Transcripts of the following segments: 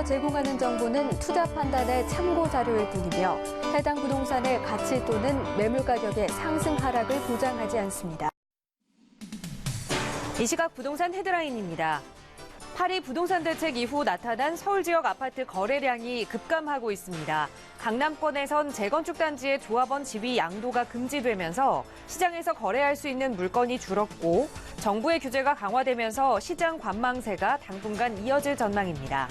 부동산에서 제공하는 정보는 투자 판단의 참고 자료일 뿐이며 해당 부동산의 가치 또는 매물 가격의 상승 하락을 보장하지 않습니다. 이 시각 부동산 헤드라인입니다. 파리 부동산 대책 이후 나타난 서울 지역 아파트 거래량이 급감하고 있습니다. 강남권에선 재건축 단지의 조합원 지위 양도가 금지되면서 시장에서 거래할 수 있는 물건이 줄었고 정부의 규제가 강화되면서 시장 관망세가 당분간 이어질 전망입니다.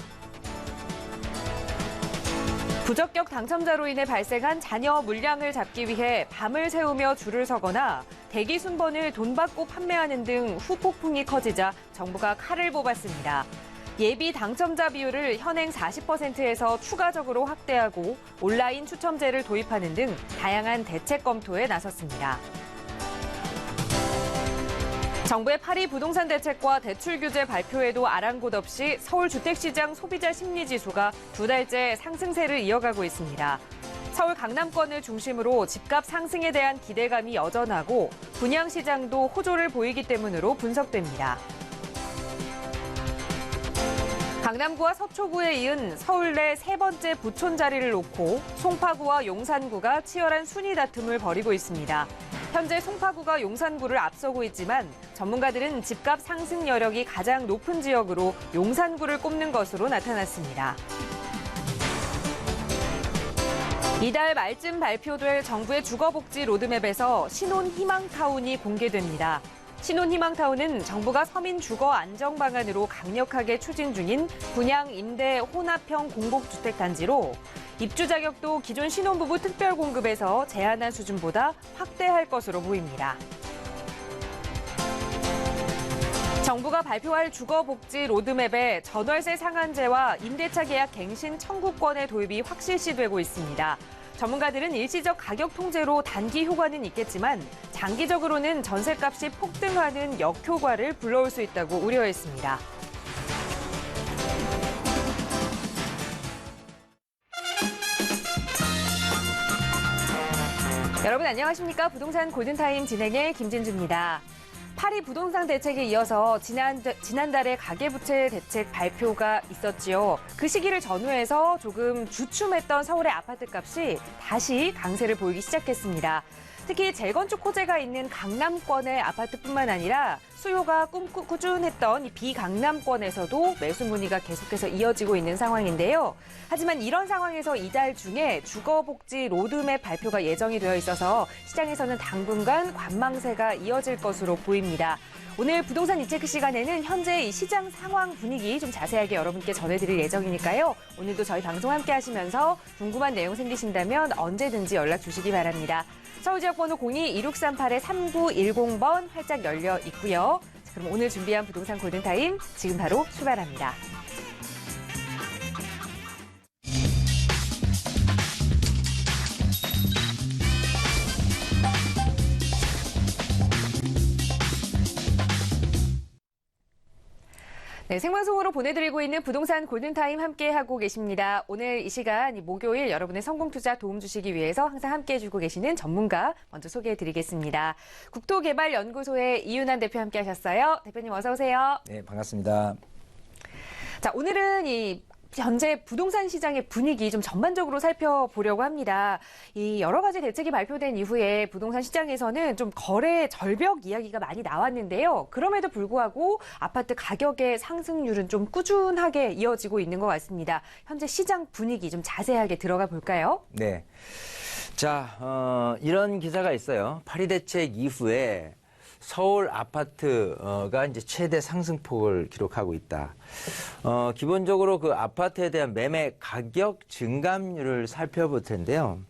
부적격 당첨자로 인해 발생한 잔여 물량을 잡기 위해 밤을 새우며 줄을 서거나 대기 순번을 돈 받고 판매하는 등 후폭풍이 커지자 정부가 칼을 뽑았습니다. 예비 당첨자 비율을 현행 40%에서 추가적으로 확대하고 온라인 추첨제를 도입하는 등 다양한 대책 검토에 나섰습니다. 정부의 파리 부동산 대책과 대출 규제 발표에도 아랑곳 없이 서울 주택시장 소비자 심리지수가 두 달째 상승세를 이어가고 있습니다. 서울 강남권을 중심으로 집값 상승에 대한 기대감이 여전하고 분양시장도 호조를 보이기 때문으로 분석됩니다. 강남구와 서초구에 이은 서울 내 세 번째 부촌 자리를 놓고 송파구와 용산구가 치열한 순위 다툼을 벌이고 있습니다. 현재 송파구가 용산구를 앞서고 있지만 전문가들은 집값 상승 여력이 가장 높은 지역으로 용산구를 꼽는 것으로 나타났습니다. 이달 말쯤 발표될 정부의 주거복지 로드맵에서 신혼희망타운이 공개됩니다. 신혼희망타운은 정부가 서민 주거 안정 방안으로 강력하게 추진 중인 분양, 임대, 혼합형 공공주택단지로 입주 자격도 기존 신혼부부 특별공급에서 제한한 수준보다 확대할 것으로 보입니다. 정부가 발표할 주거복지 로드맵에 전월세 상한제와 임대차 계약 갱신 청구권의 도입이 확실시되고 있습니다. 전문가들은 일시적 가격 통제로 단기 효과는 있겠지만 장기적으로는 전셋값이 폭등하는 역효과를 불러올 수 있다고 우려했습니다. 여러분 안녕하십니까? 부동산 골든타임 진행의 김진주입니다. 파리 부동산 대책에 이어서 지난달에 가계부채 대책 발표가 있었지요. 그 시기를 전후해서 조금 주춤했던 서울의 아파트값이 다시 강세를 보이기 시작했습니다. 특히 재건축 호재가 있는 강남권의 아파트뿐만 아니라 수요가 꾸준했던 이 비강남권에서도 매수 문의가 계속해서 이어지고 있는 상황인데요. 하지만 이런 상황에서 이달 중에 주거복지 로드맵 발표가 예정이 되어 있어서 시장에서는 당분간 관망세가 이어질 것으로 보입니다. 오늘 부동산 이체크 시간에는 현재 이 시장 상황 분위기 좀 자세하게 여러분께 전해드릴 예정이니까요. 오늘도 저희 방송 함께 하시면서 궁금한 내용 생기신다면 언제든지 연락 주시기 바랍니다. 서울지역번호 02-2638-3910번 활짝 열려 있고요. 자, 그럼 오늘 준비한 부동산 골든타임 지금 바로 출발합니다. 네, 생방송으로 보내드리고 있는 부동산 골든타임 함께하고 계십니다. 오늘 이 시간 목요일 여러분의 성공투자 도움 주시기 위해서 항상 함께해 주고 계시는 전문가 먼저 소개해드리겠습니다. 국토개발연구소의 이윤환 대표 함께하셨어요. 대표님 어서 오세요. 네, 반갑습니다. 자, 오늘은 현재 부동산 시장의 분위기 좀 전반적으로 살펴보려고 합니다. 이 여러 가지 대책이 발표된 이후에 부동산 시장에서는 좀 거래 절벽 이야기가 많이 나왔는데요. 그럼에도 불구하고 아파트 가격의 상승률은 좀 꾸준하게 이어지고 있는 것 같습니다. 현재 시장 분위기 좀 자세하게 들어가 볼까요? 네. 자, 이런 기사가 있어요. 파리 대책 이후에 서울 아파트가 이제 최대 상승폭을 기록하고 있다. 기본적으로 그 아파트에 대한 매매 가격 증감률을 살펴볼 텐데요.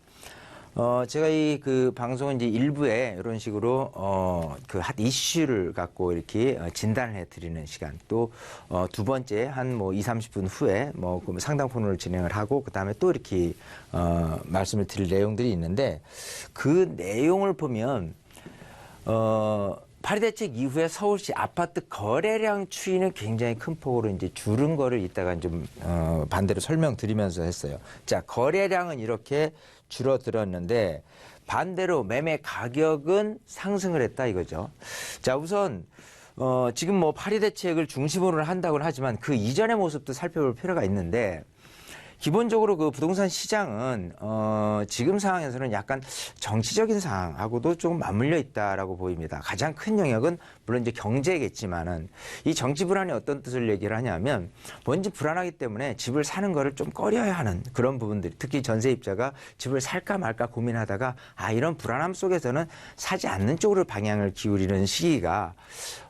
제가 그 방송은 이제 일부에 이런 식으로 그 핫 이슈를 갖고 이렇게 진단을 해드리는 시간, 또 두 번째 한 20-30분 후에 그 상담 코너를 진행을 하고 그 다음에 또 이렇게 말씀을 드릴 내용들이 있는데 그 내용을 보면 파리 대책 이후에 서울시 아파트 거래량 추이는 굉장히 큰 폭으로 이제 줄은 거를 이따가 좀 반대로 설명드리면서 했어요. 자, 거래량은 이렇게 줄어들었는데 반대로 매매 가격은 상승을 했다 이거죠. 자, 우선 지금 파리 대책을 중심으로 한다고는 하지만 그 이전의 모습도 살펴볼 필요가 있는데 기본적으로 그 부동산 시장은 지금 상황에서는 약간 정치적인 상황하고도 좀 맞물려 있다라고 보입니다. 가장 큰 영역은 물론 이제 경제겠지만은 이 정치 불안이 어떤 뜻을 얘기를 하냐면 뭔지 불안하기 때문에 집을 사는 거를 좀 꺼려야 하는 그런 부분들이, 특히 전세입자가 집을 살까 말까 고민하다가 이런 불안함 속에서는 사지 않는 쪽으로 방향을 기울이는 시기가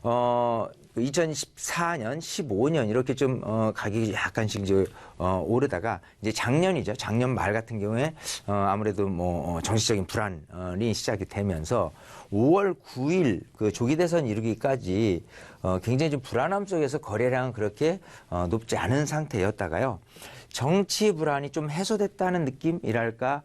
2014년, 15년 이렇게 좀 가격이 약간씩 이제 오르다가 이제 작년이죠. 작년 말 같은 경우에 아무래도 뭐 정치적인 불안이 시작이 되면서 5월 9일 그 조기 대선 이루기까지 굉장히 좀 불안함 속에서 거래량은 그렇게 높지 않은 상태였다가요. 정치 불안이 좀 해소됐다는 느낌이랄까,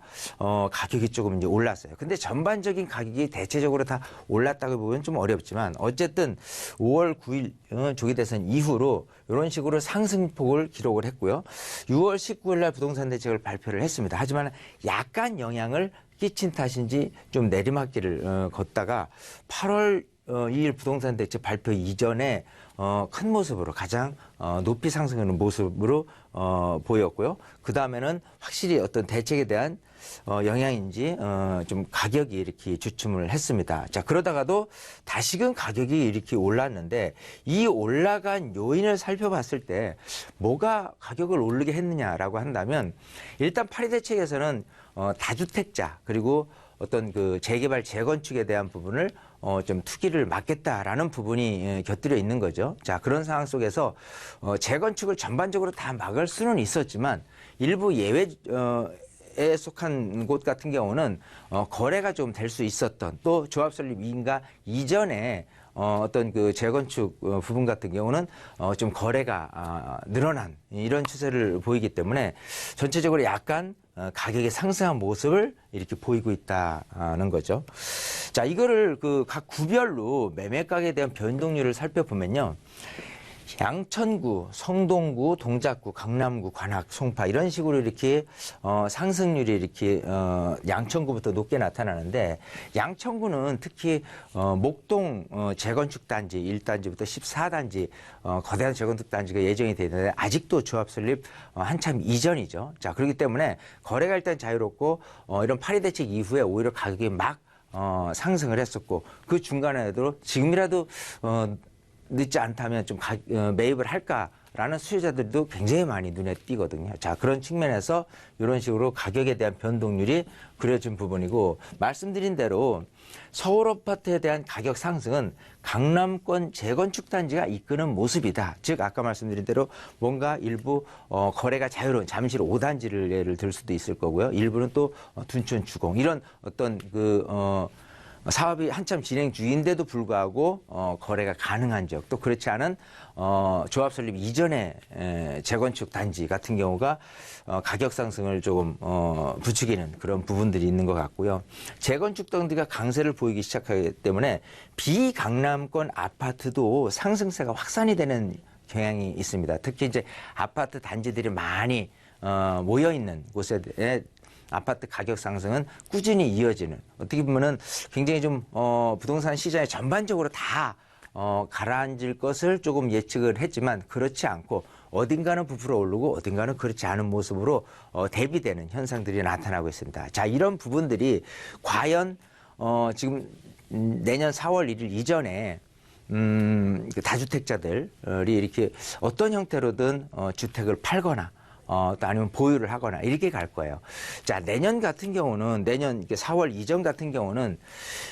가격이 조금 이제 올랐어요. 근데 전반적인 가격이 대체적으로 다 올랐다고 보면 좀 어렵지만, 어쨌든 5월 9일 조기 대선 이후로 이런 식으로 상승폭을 기록을 했고요. 6월 19일 날 부동산 대책을 발표를 했습니다. 하지만 약간 영향을 끼친 탓인지 좀 내리막길을 걷다가 8월 2일 부동산 대책 발표 이전에 큰 모습으로 가장 높이 상승하는 모습으로 보였고요. 그 다음에는 확실히 어떤 대책에 대한 영향인지 좀 가격이 이렇게 주춤을 했습니다. 자, 그러다가도 다시금 가격이 이렇게 올랐는데 이 올라간 요인을 살펴봤을 때 뭐가 가격을 오르게 했느냐라고 한다면 일단 파리 대책에서는 다주택자 그리고 어떤 그 재개발 재건축에 대한 부분을 좀 투기를 막겠다라는 부분이 곁들여 있는 거죠. 자, 그런 상황 속에서 재건축을 전반적으로 다 막을 수는 있었지만 일부 예외에 속한 곳 같은 경우는 거래가 좀 될 수 있었던, 또 조합 설립 인가 이전에 어떤 그 재건축 부분 같은 경우는 좀 거래가 늘어난 이런 추세를 보이기 때문에 전체적으로 약간 가격이 상승한 모습을 이렇게 보이고 있다는 거죠. 자, 이거를 그 각 구별로 매매 가격에 대한 변동률을 살펴보면요. 양천구, 성동구, 동작구, 강남구, 관악, 송파 이런 식으로 이렇게 상승률이 이렇게 양천구부터 높게 나타나는데, 양천구는 특히 목동 재건축 단지 1단지부터 14단지 거대한 재건축 단지가 예정이 되어 있는데 아직도 조합 설립 한참 이전이죠. 자, 그렇기 때문에 거래가 일단 자유롭고 이런 파리 대책 이후에 오히려 가격이 막 상승을 했었고, 그 중간에도 지금이라도 늦지 않다면 좀 매입을 할까라는 수요자들도 굉장히 많이 눈에 띄거든요. 자, 그런 측면에서 이런 식으로 가격에 대한 변동률이 그려진 부분이고, 말씀드린 대로 서울 아파트에 대한 가격 상승은 강남권 재건축 단지가 이끄는 모습이다. 즉 아까 말씀드린 대로 뭔가 일부 거래가 자유로운 잠실 5단지를 예를 들 수도 있을 거고요. 일부는 또 둔촌 주공 이런 어떤 사업이 한참 진행 중인데도 불구하고 거래가 가능한 지역, 또 그렇지 않은 조합 설립 이전의 재건축 단지 같은 경우가 가격 상승을 조금 부추기는 그런 부분들이 있는 것 같고요. 재건축 단지가 강세를 보이기 시작하기 때문에 비강남권 아파트도 상승세가 확산이 되는 경향이 있습니다. 특히 이제 아파트 단지들이 많이 모여 있는 곳에 아파트 가격 상승은 꾸준히 이어지는, 어떻게 보면은 굉장히 좀 부동산 시장에 전반적으로 다 가라앉을 것을 조금 예측을 했지만 그렇지 않고 어딘가는 부풀어 오르고 어딘가는 그렇지 않은 모습으로 대비되는 현상들이 나타나고 있습니다. 자, 이런 부분들이 과연 지금 내년 4월 1일 이전에 다주택자들이 이렇게 어떤 형태로든 주택을 팔거나 또 아니면 보유를 하거나 이렇게 갈 거예요. 자, 내년 같은 경우는, 내년 4월 이전 같은 경우는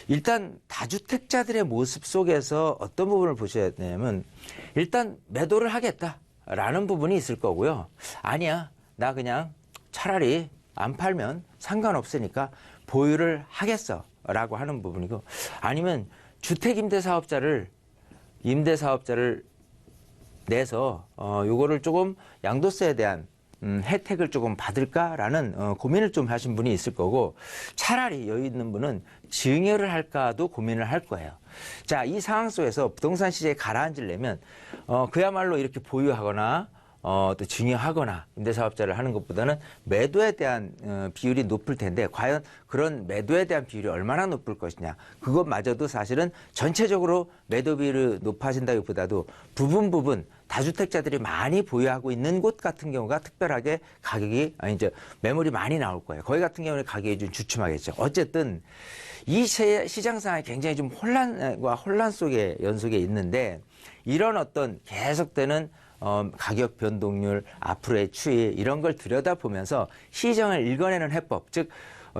일단 다주택자들의 모습 속에서 어떤 부분을 보셔야 되냐면, 일단 매도를 하겠다라는 부분이 있을 거고요. 아니야, 나 그냥 차라리 안 팔면 상관없으니까 보유를 하겠어 라고 하는 부분이고, 아니면 주택임대사업자를 내서 요거를 조금 양도세에 대한 혜택을 조금 받을까라는 고민을 좀 하신 분이 있을 거고, 차라리 여유 있는 분은 증여를 할까도 고민을 할 거예요. 자, 이 상황 속에서 부동산 시장에 가라앉으려면 그야말로 이렇게 보유하거나 또 증여하거나 임대사업자를 하는 것보다는 매도에 대한 비율이 높을 텐데 과연 그런 매도에 대한 비율이 얼마나 높을 것이냐. 그것마저도 사실은 전체적으로 매도 비율이 높아진다기보다도 부분 다주택자들이 많이 보유하고 있는 곳 같은 경우가 특별하게 가격이 이제 매물이 많이 나올 거예요. 거기 같은 경우는 가격이 좀 주춤하겠죠. 어쨌든 이 시장 상황이 굉장히 좀 혼란 속에 연속에 있는데 이런 어떤 계속되는 가격 변동률, 앞으로의 추이 이런 걸 들여다보면서 시장을 읽어내는 해법, 즉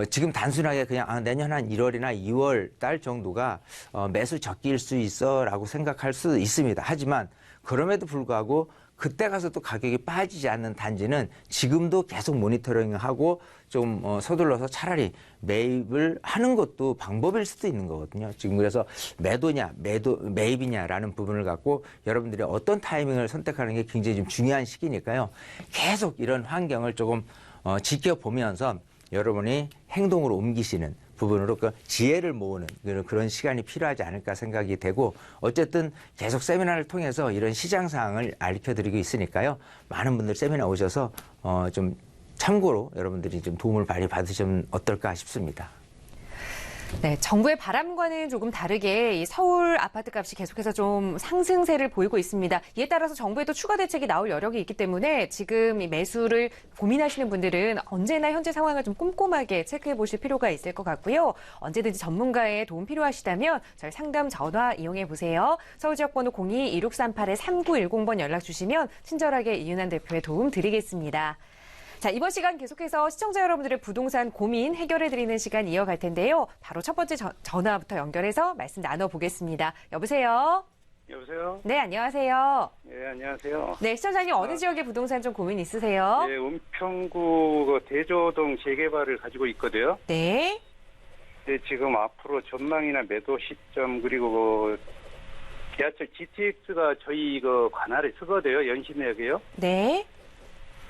지금 단순하게 그냥 내년 한 1월이나 2월 달 정도가 매수 적기일 수 있어라고 생각할 수도 있습니다. 하지만 그럼에도 불구하고 그때 가서 또 가격이 빠지지 않는 단지는 지금도 계속 모니터링하고 좀 서둘러서 차라리 매입을 하는 것도 방법일 수도 있는 거거든요. 지금 그래서 매입이냐라는 부분을 갖고 여러분들이 어떤 타이밍을 선택하는 게 굉장히 좀 중요한 시기니까요. 계속 이런 환경을 조금 지켜보면서 여러분이 행동으로 옮기시는 부분으로 그 지혜를 모으는 그런 시간이 필요하지 않을까 생각이 되고 어쨌든 계속 세미나를 통해서 이런 시장 상황을 알려드리고 있으니까요. 많은 분들 세미나 오셔서 좀 참고로 여러분들이 좀 도움을 많이 받으시면 어떨까 싶습니다. 네, 정부의 바람과는 조금 다르게 이 서울 아파트 값이 계속해서 좀 상승세를 보이고 있습니다. 이에 따라서 정부의 또 추가 대책이 나올 여력이 있기 때문에 지금 이 매수를 고민하시는 분들은 언제나 현재 상황을 좀 꼼꼼하게 체크해 보실 필요가 있을 것 같고요. 언제든지 전문가의 도움 필요하시다면 저희 상담 전화 이용해 보세요. 서울지역번호 02-2638-3910번 연락 주시면 친절하게 이윤환 대표의 도움 드리겠습니다. 자, 이번 시간 계속해서 시청자 여러분들의 부동산 고민 해결해드리는 시간 이어갈 텐데요. 바로 첫 번째 전화부터 연결해서 말씀 나눠보겠습니다. 여보세요? 여보세요? 네, 안녕하세요. 네, 안녕하세요. 네, 시청자님 어느 지역의 부동산 좀 고민 있으세요? 네, 은평구 대조동 재개발을 가지고 있거든요. 네. 네, 지금 앞으로 전망이나 매도 시점 그리고 지하철 GTX가 저희 관할에 쓰거든요. 연신역이요. 네.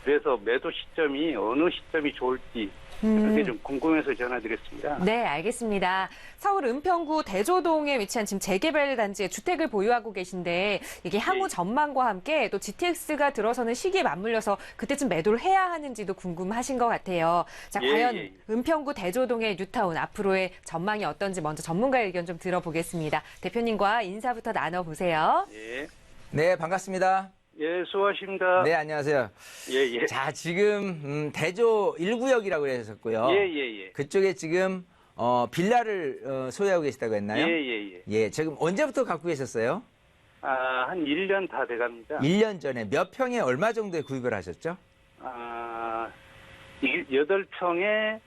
그래서 매도 시점이 어느 시점이 좋을지 그게 좀 궁금해서 전화드렸습니다. 네, 알겠습니다. 서울 은평구 대조동에 위치한 지금 재개발 단지에 주택을 보유하고 계신데 이게 향후 전망과 함께 또 GTX가 들어서는 시기에 맞물려서 그때쯤 매도를 해야 하는지도 궁금하신 것 같아요. 자, 과연 은평구 대조동의 뉴타운 앞으로의 전망이 어떤지 먼저 전문가의 의견 좀 들어보겠습니다. 대표님과 인사부터 나눠보세요. 예. 네, 반갑습니다. 예, 수고하십니다. 네, 안녕하세요. 예, 예. 자, 지금 대조 1구역이라고 하셨고요. 예, 예, 예. 그쪽에 지금 빌라를 소유하고 계시다고 했나요? 예, 예, 예. 예, 지금 언제부터 갖고 계셨어요? 한 1년 다 돼갑니다. 1년 전에 몇 평에 얼마 정도에 구입을 하셨죠? 8평에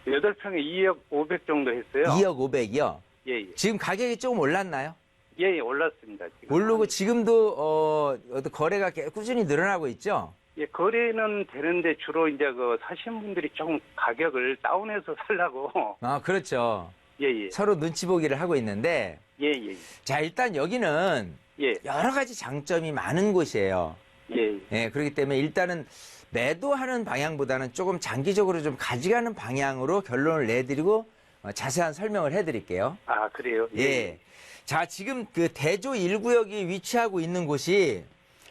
2억 500 정도 했어요. 2억 500이요? 예, 예. 지금 가격이 조금 올랐나요? 예, 예, 올랐습니다. 지금. 오르고 지금도 거래가 꾸준히 늘어나고 있죠? 예, 거래는 되는데 주로 이제 사신 분들이 조금 가격을 다운해서 살라고. 아, 그렇죠. 예, 예. 서로 눈치 보기를 하고 있는데 예, 예. 자, 일단 여기는 예. 여러 가지 장점이 많은 곳이에요. 예. 예, 그렇기 때문에 일단은 매도하는 방향보다는 조금 장기적으로 좀 가져가는 방향으로 결론을 내드리고 자세한 설명을 해드릴게요. 아, 그래요? 예. 자, 지금 그 대조 1구역이 위치하고 있는 곳이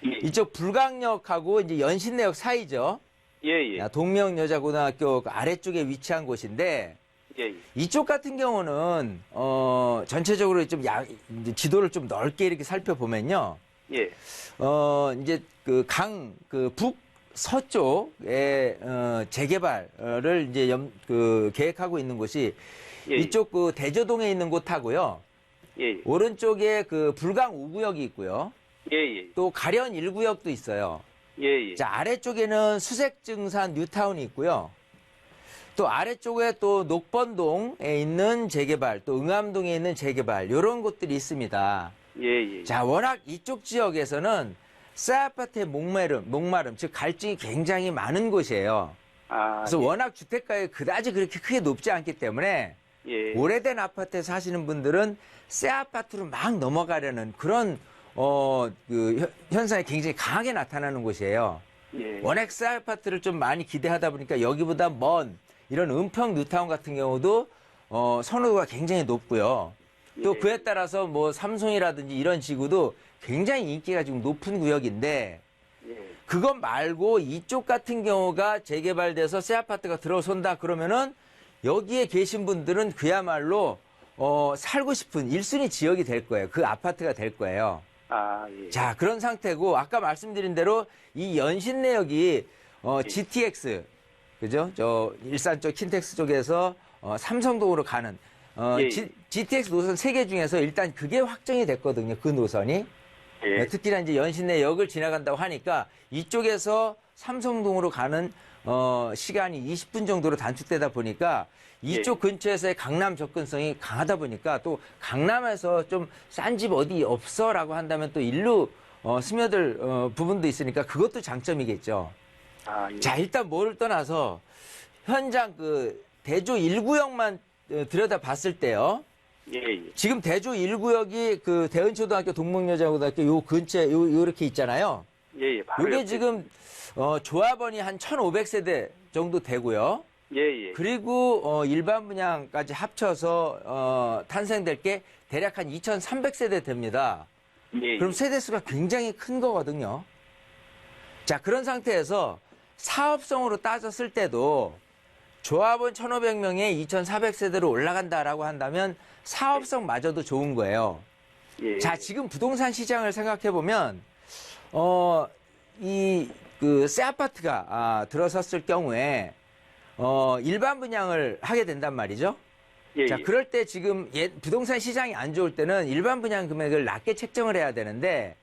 예. 이쪽 불광역하고 이제 연신내역 사이죠. 예, 예. 동명여자고등학교 아래쪽에 위치한 곳인데 예, 예. 이쪽 같은 경우는 전체적으로 좀 이제 지도를 좀 넓게 이렇게 살펴보면요. 예. 이제 그 북서쪽에 재개발을 이제 계획하고 있는 곳이 예. 이쪽 그 대조동에 있는 곳하고요. 예. 오른쪽에 그 불광 5구역이 있고요. 예, 예. 또 가련 1구역도 있어요. 예, 예. 자, 아래쪽에는 수색증산 뉴타운이 있고요. 또 아래쪽에 또 녹번동에 있는 재개발, 또 응암동에 있는 재개발, 이런 곳들이 있습니다. 예, 예. 자, 워낙 이쪽 지역에서는 새 아파트의 목마름, 즉 갈증이 굉장히 많은 곳이에요. 그래서 예. 워낙 주택가에 그다지 그렇게 크게 높지 않기 때문에 예. 오래된 아파트에 사시는 분들은 새 아파트로 막 넘어가려는 그런 현상이 굉장히 강하게 나타나는 곳이에요. 예. 워낙 새 아파트를 좀 많이 기대하다 보니까 여기보다 먼 이런 은평 뉴타운 같은 경우도 선호도가 굉장히 높고요. 또 예. 그에 따라서 뭐 삼성이라든지 이런 지구도 굉장히 인기가 지금 높은 구역인데 예. 그것 말고 이쪽 같은 경우가 재개발돼서 새 아파트가 들어선다 그러면은 여기에 계신 분들은 그야말로 살고 싶은 1순위 지역이 될 거예요. 그 아파트가 될 거예요. 아, 예. 자, 그런 상태고 아까 말씀드린 대로 이 연신내역이 GTX 그죠? 저 일산 쪽 킨텍스 쪽에서 삼성동으로 가는 예. GTX 노선 3개 중에서 일단 그게 확정이 됐거든요. 그 노선이. 예. 특히나 이제 연신내역을 지나간다고 하니까 이쪽에서 삼성동으로 가는 시간이 20분 정도로 단축되다 보니까 이쪽 근처에서의 강남 접근성이 강하다 보니까 또 강남에서 좀 싼 집 어디 없어라고 한다면 또 일로 스며들 부분도 있으니까 그것도 장점이겠죠. 아, 예. 자, 일단 뭐를 떠나서 현장 그 대조 1구역만 들여다 봤을 때요. 예, 예. 지금 대조 1구역이 그 대은초등학교, 동문여자고등학교 요 근처에 요렇게 있잖아요. 예, 예. 바로 요게 옆에. 지금 조합원이 한 1,500세대 정도 되고요. 예, 예. 그리고 일반 분양까지 합쳐서 탄생될 게 대략 한 2,300세대 됩니다. 예, 그럼 예. 세대수가 굉장히 큰 거거든요. 자, 그런 상태에서 사업성으로 따졌을 때도 조합원 1,500명에 2,400세대로 올라간다라고 한다면 사업성마저도 좋은 거예요. 예. 자, 지금 부동산 시장을 생각해 보면 그 새 아파트가 들어섰을 경우에 일반 분양을 하게 된단 말이죠. 예, 자, 예. 그럴 때 지금 부동산 시장이 안 좋을 때는 일반 분양 금액을 낮게 책정을 해야 되는데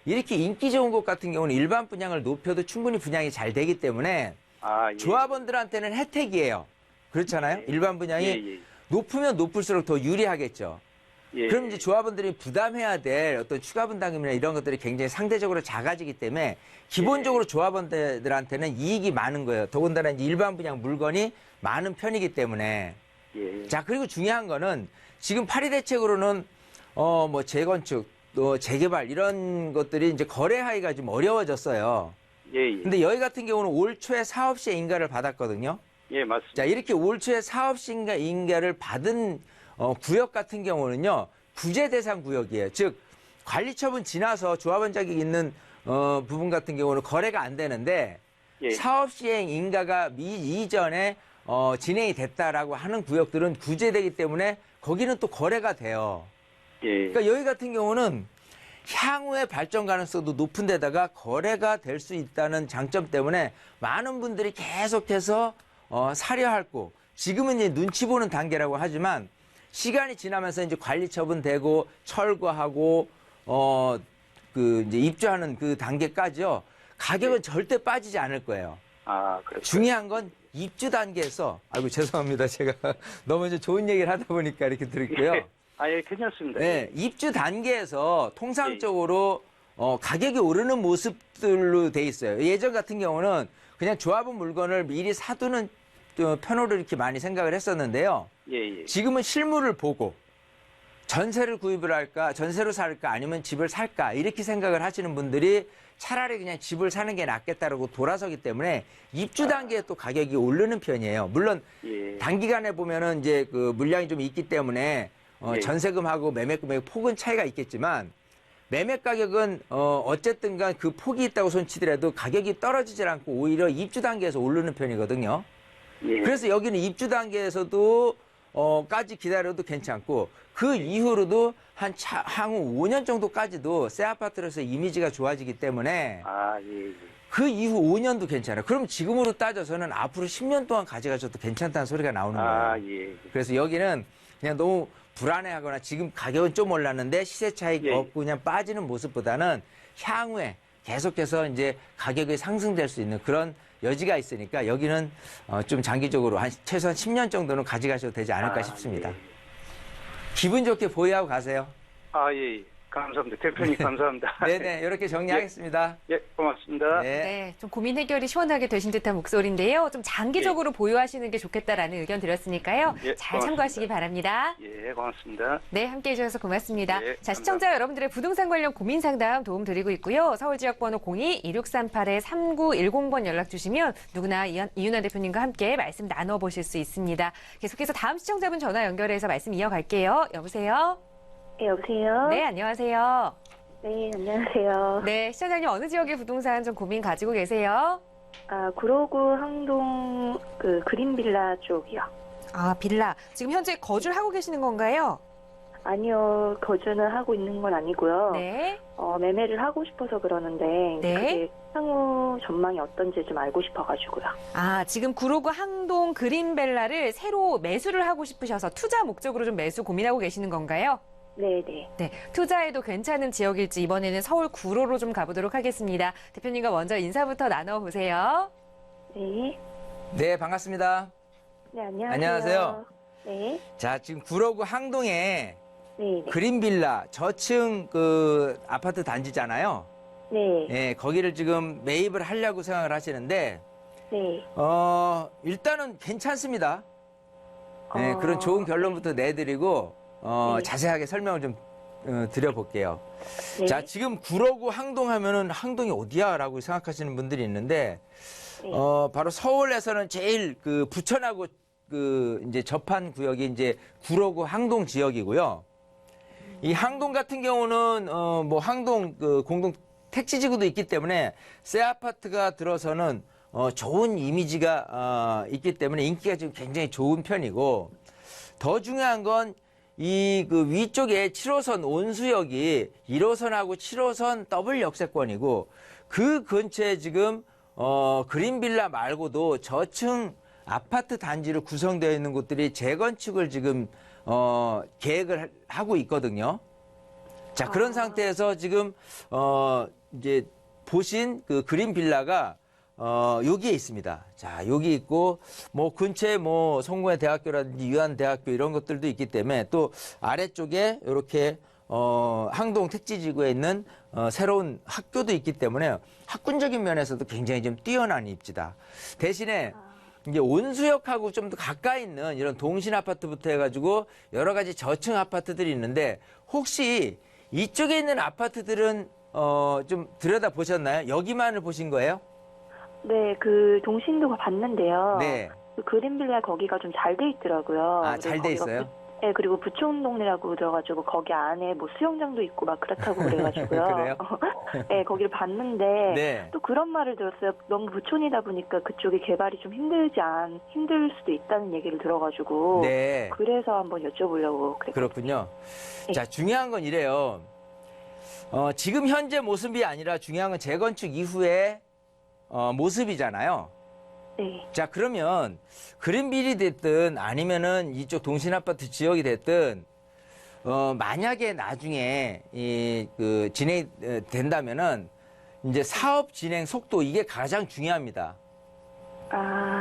이렇게 인기 좋은 곳 같은 경우는 일반 분양을 높여도 충분히 분양이 잘 되기 때문에 아, 예. 조합원들한테는 혜택이에요. 그렇잖아요. 예. 일반 분양이 예, 예. 높으면 높을수록 더 유리하겠죠. 예. 그럼 이제 조합원들이 부담해야 될 어떤 추가 분담금이나 이런 것들이 굉장히 상대적으로 작아지기 때문에 기본적으로 조합원들한테는 이익이 많은 거예요. 더군다나 이제 일반 분양 물건이 많은 편이기 때문에. 예. 자, 그리고 중요한 거는 지금 파리 대책으로는 뭐 재건축, 또 재개발 이런 것들이 이제 거래하기가 좀 어려워졌어요. 예, 예. 근데 여기 같은 경우는 올 초에 사업시에 인가를 받았거든요. 예, 맞습니다. 자, 이렇게 올 초에 사업시 인가를 받은 구역 같은 경우는요, 구제 대상 구역이에요. 즉, 관리처분 지나서 조합원 자격이 있는 부분 같은 경우는 거래가 안 되는데, 예. 사업 시행 인가가 이전에 진행이 됐다라고 하는 구역들은 구제되기 때문에 거기는 또 거래가 돼요. 예. 그러니까 여기 같은 경우는 향후의 발전 가능성도 높은 데다가 거래가 될 수 있다는 장점 때문에 많은 분들이 계속해서 사려 할고 지금은 이제 눈치 보는 단계라고 하지만 시간이 지나면서 이제 관리 처분되고 철거하고 그 이제 입주하는 그 단계까지요. 가격은 절대 빠지지 않을 거예요. 아, 그렇죠. 중요한 건 입주 단계에서 아이고 죄송합니다. 제가 너무 이제 좋은 얘기를 하다 보니까 이렇게 드렸고요. 아, 예, 괜찮습니다. 네, 입주 단계에서 통상적으로 가격이 오르는 모습들로 돼 있어요. 예전 같은 경우는 그냥 조합원 물건을 미리 사두는 편으로 이렇게 많이 생각을 했었는데요. 예, 예. 지금은 실물을 보고 전세를 구입을 할까, 전세로 살까, 아니면 집을 살까 이렇게 생각을 하시는 분들이 차라리 그냥 집을 사는 게 낫겠다라고 돌아서기 때문에 입주 단계에 또 가격이 오르는 편이에요. 물론 예. 단기간에 보면은 이제 그 물량이 좀 있기 때문에 예. 전세금하고 매매금액 폭은 차이가 있겠지만 매매 가격은 어쨌든간 그 폭이 있다고 손치더라도 가격이 떨어지질 않고 오히려 입주 단계에서 오르는 편이거든요. 예. 그래서 여기는 입주 단계에서도 까지 기다려도 괜찮고 그 이후로도 향후 5년 정도까지도 새 아파트로서 이미지가 좋아지기 때문에 아, 예, 예. 그 이후 5년도 괜찮아요. 그럼 지금으로 따져서는 앞으로 10년 동안 가져가셔도 괜찮다는 소리가 나오는 거예요. 아, 예. 그래서 여기는 그냥 너무 불안해하거나 지금 가격은 좀 올랐는데 시세 차익 예. 없고 그냥 빠지는 모습보다는 향후에 계속해서 이제 가격이 상승될 수 있는 그런 여지가 있으니까 여기는 좀 장기적으로 한 최소한 10년 정도는 가져가셔도 되지 않을까 싶습니다. 예. 기분 좋게 보유하고 가세요. 아, 예. 감사합니다. 대표님 감사합니다. 네네, 이렇게 정리하겠습니다. 예, 고맙습니다. 네. 네, 좀 고민 해결이 시원하게 되신 듯한 목소리인데요. 좀 장기적으로 보유하시는 게 좋겠다라는 의견 드렸으니까요. 예, 잘 고맙습니다. 참고하시기 바랍니다. 예, 고맙습니다. 네, 함께 해주셔서 고맙습니다. 예, 자, 시청자 여러분들의 부동산 관련 고민 상담 도움 드리고 있고요. 서울 지역번호 02-2638-3910번 연락 주시면 누구나 이윤아 대표님과 함께 말씀 나눠보실 수 있습니다. 계속해서 다음 시청자분 전화 연결해서 말씀 이어갈게요. 여보세요? 네, 여보세요? 네, 안녕하세요. 네, 안녕하세요. 네, 시청자님 어느 지역의 부동산 좀 고민 가지고 계세요? 구로구 항동 그린빌라 쪽이요. 아, 빌라. 지금 현재 거주를 하고 계시는 건가요? 아니요, 거주는 하고 있는 건 아니고요. 네. 매매를 하고 싶어서 그러는데 네. 그게 향후 전망이 어떤지 좀 알고 싶어가지고요. 아, 지금 구로구 항동 그린벨라를 새로 매수를 하고 싶으셔서 투자 목적으로 좀 매수 고민하고 계시는 건가요? 네네. 네, 투자에도 괜찮은 지역일지 이번에는 서울 구로로 좀 가보도록 하겠습니다. 대표님과 먼저 인사부터 나눠보세요. 네. 네, 반갑습니다. 네, 안녕하세요. 안녕하세요. 네. 자, 지금 구로구 항동에 네. 그린빌라 저층 그 아파트 단지잖아요. 네. 예, 거기를 지금 매입을 하려고 생각을 하시는데, 네. 일단은 괜찮습니다. 예, 그런 좋은 결론부터 내드리고, 네. 자세하게 설명을 좀 드려볼게요. 네. 자, 지금 구로구 항동 하면은 항동이 어디야? 라고 생각하시는 분들이 있는데, 네. 바로 서울에서는 제일 그 부천하고 그 이제 접한 구역이 이제 구로구 항동 지역이고요. 이 항동 같은 경우는 뭐 항동 그 공동 택지지구도 있기 때문에 새 아파트가 들어서는 좋은 이미지가 있기 때문에 인기가 지금 굉장히 좋은 편이고, 더 중요한 건 이 그 위쪽에 7호선 온수역이 1호선하고 7호선 더블 역세권이고, 그 근처에 지금 그린빌라 말고도 저층 아파트 단지로 구성되어 있는 곳들이 재건축을 지금 계획을 하고 있거든요. 자, 그런 상태에서 지금 이제 보신 그 그린빌라가 여기에 있습니다. 자, 여기 있고 뭐 근처에 뭐 송구의 대학교라든지 유한대학교 이런 것들도 있기 때문에, 또 아래쪽에 이렇게 항동 택지지구에 있는 새로운 학교도 있기 때문에 학군적인 면에서도 굉장히 좀 뛰어난 입지다. 대신에 이제 온수역하고 좀 더 가까이 있는 이런 동신 아파트부터 해가지고 여러 가지 저층 아파트들이 있는데, 혹시 이쪽에 있는 아파트들은 좀 들여다 보셨나요? 여기만을 보신 거예요? 네, 그 동신도 봤는데요. 네. 그 그린빌라 거기가 좀 잘 돼 있더라고요. 아, 잘 돼 있어요? 네, 그리고 부촌동네라고 들어가지고 거기 안에 뭐 수영장도 있고 막 그렇다고 그래가지고요. 그래요? 네, 거기를 봤는데 네. 또 그런 말을 들었어요. 너무 부촌이다 보니까 그쪽이 개발이 좀 힘들 수도 있다는 얘기를 들어가지고. 네. 그래서 한번 여쭤보려고 그랬거든요. 그렇군요. 네. 자, 중요한 건 이래요. 지금 현재 모습이 아니라 중요한 건 재건축 이후의 모습이잖아요. 네. 자, 그러면 그린빌이 됐든 아니면은 이쪽 동신아파트 지역이 됐든 만약에 나중에 그 진행이 된다면은 이제 사업 진행 속도, 이게 가장 중요합니다.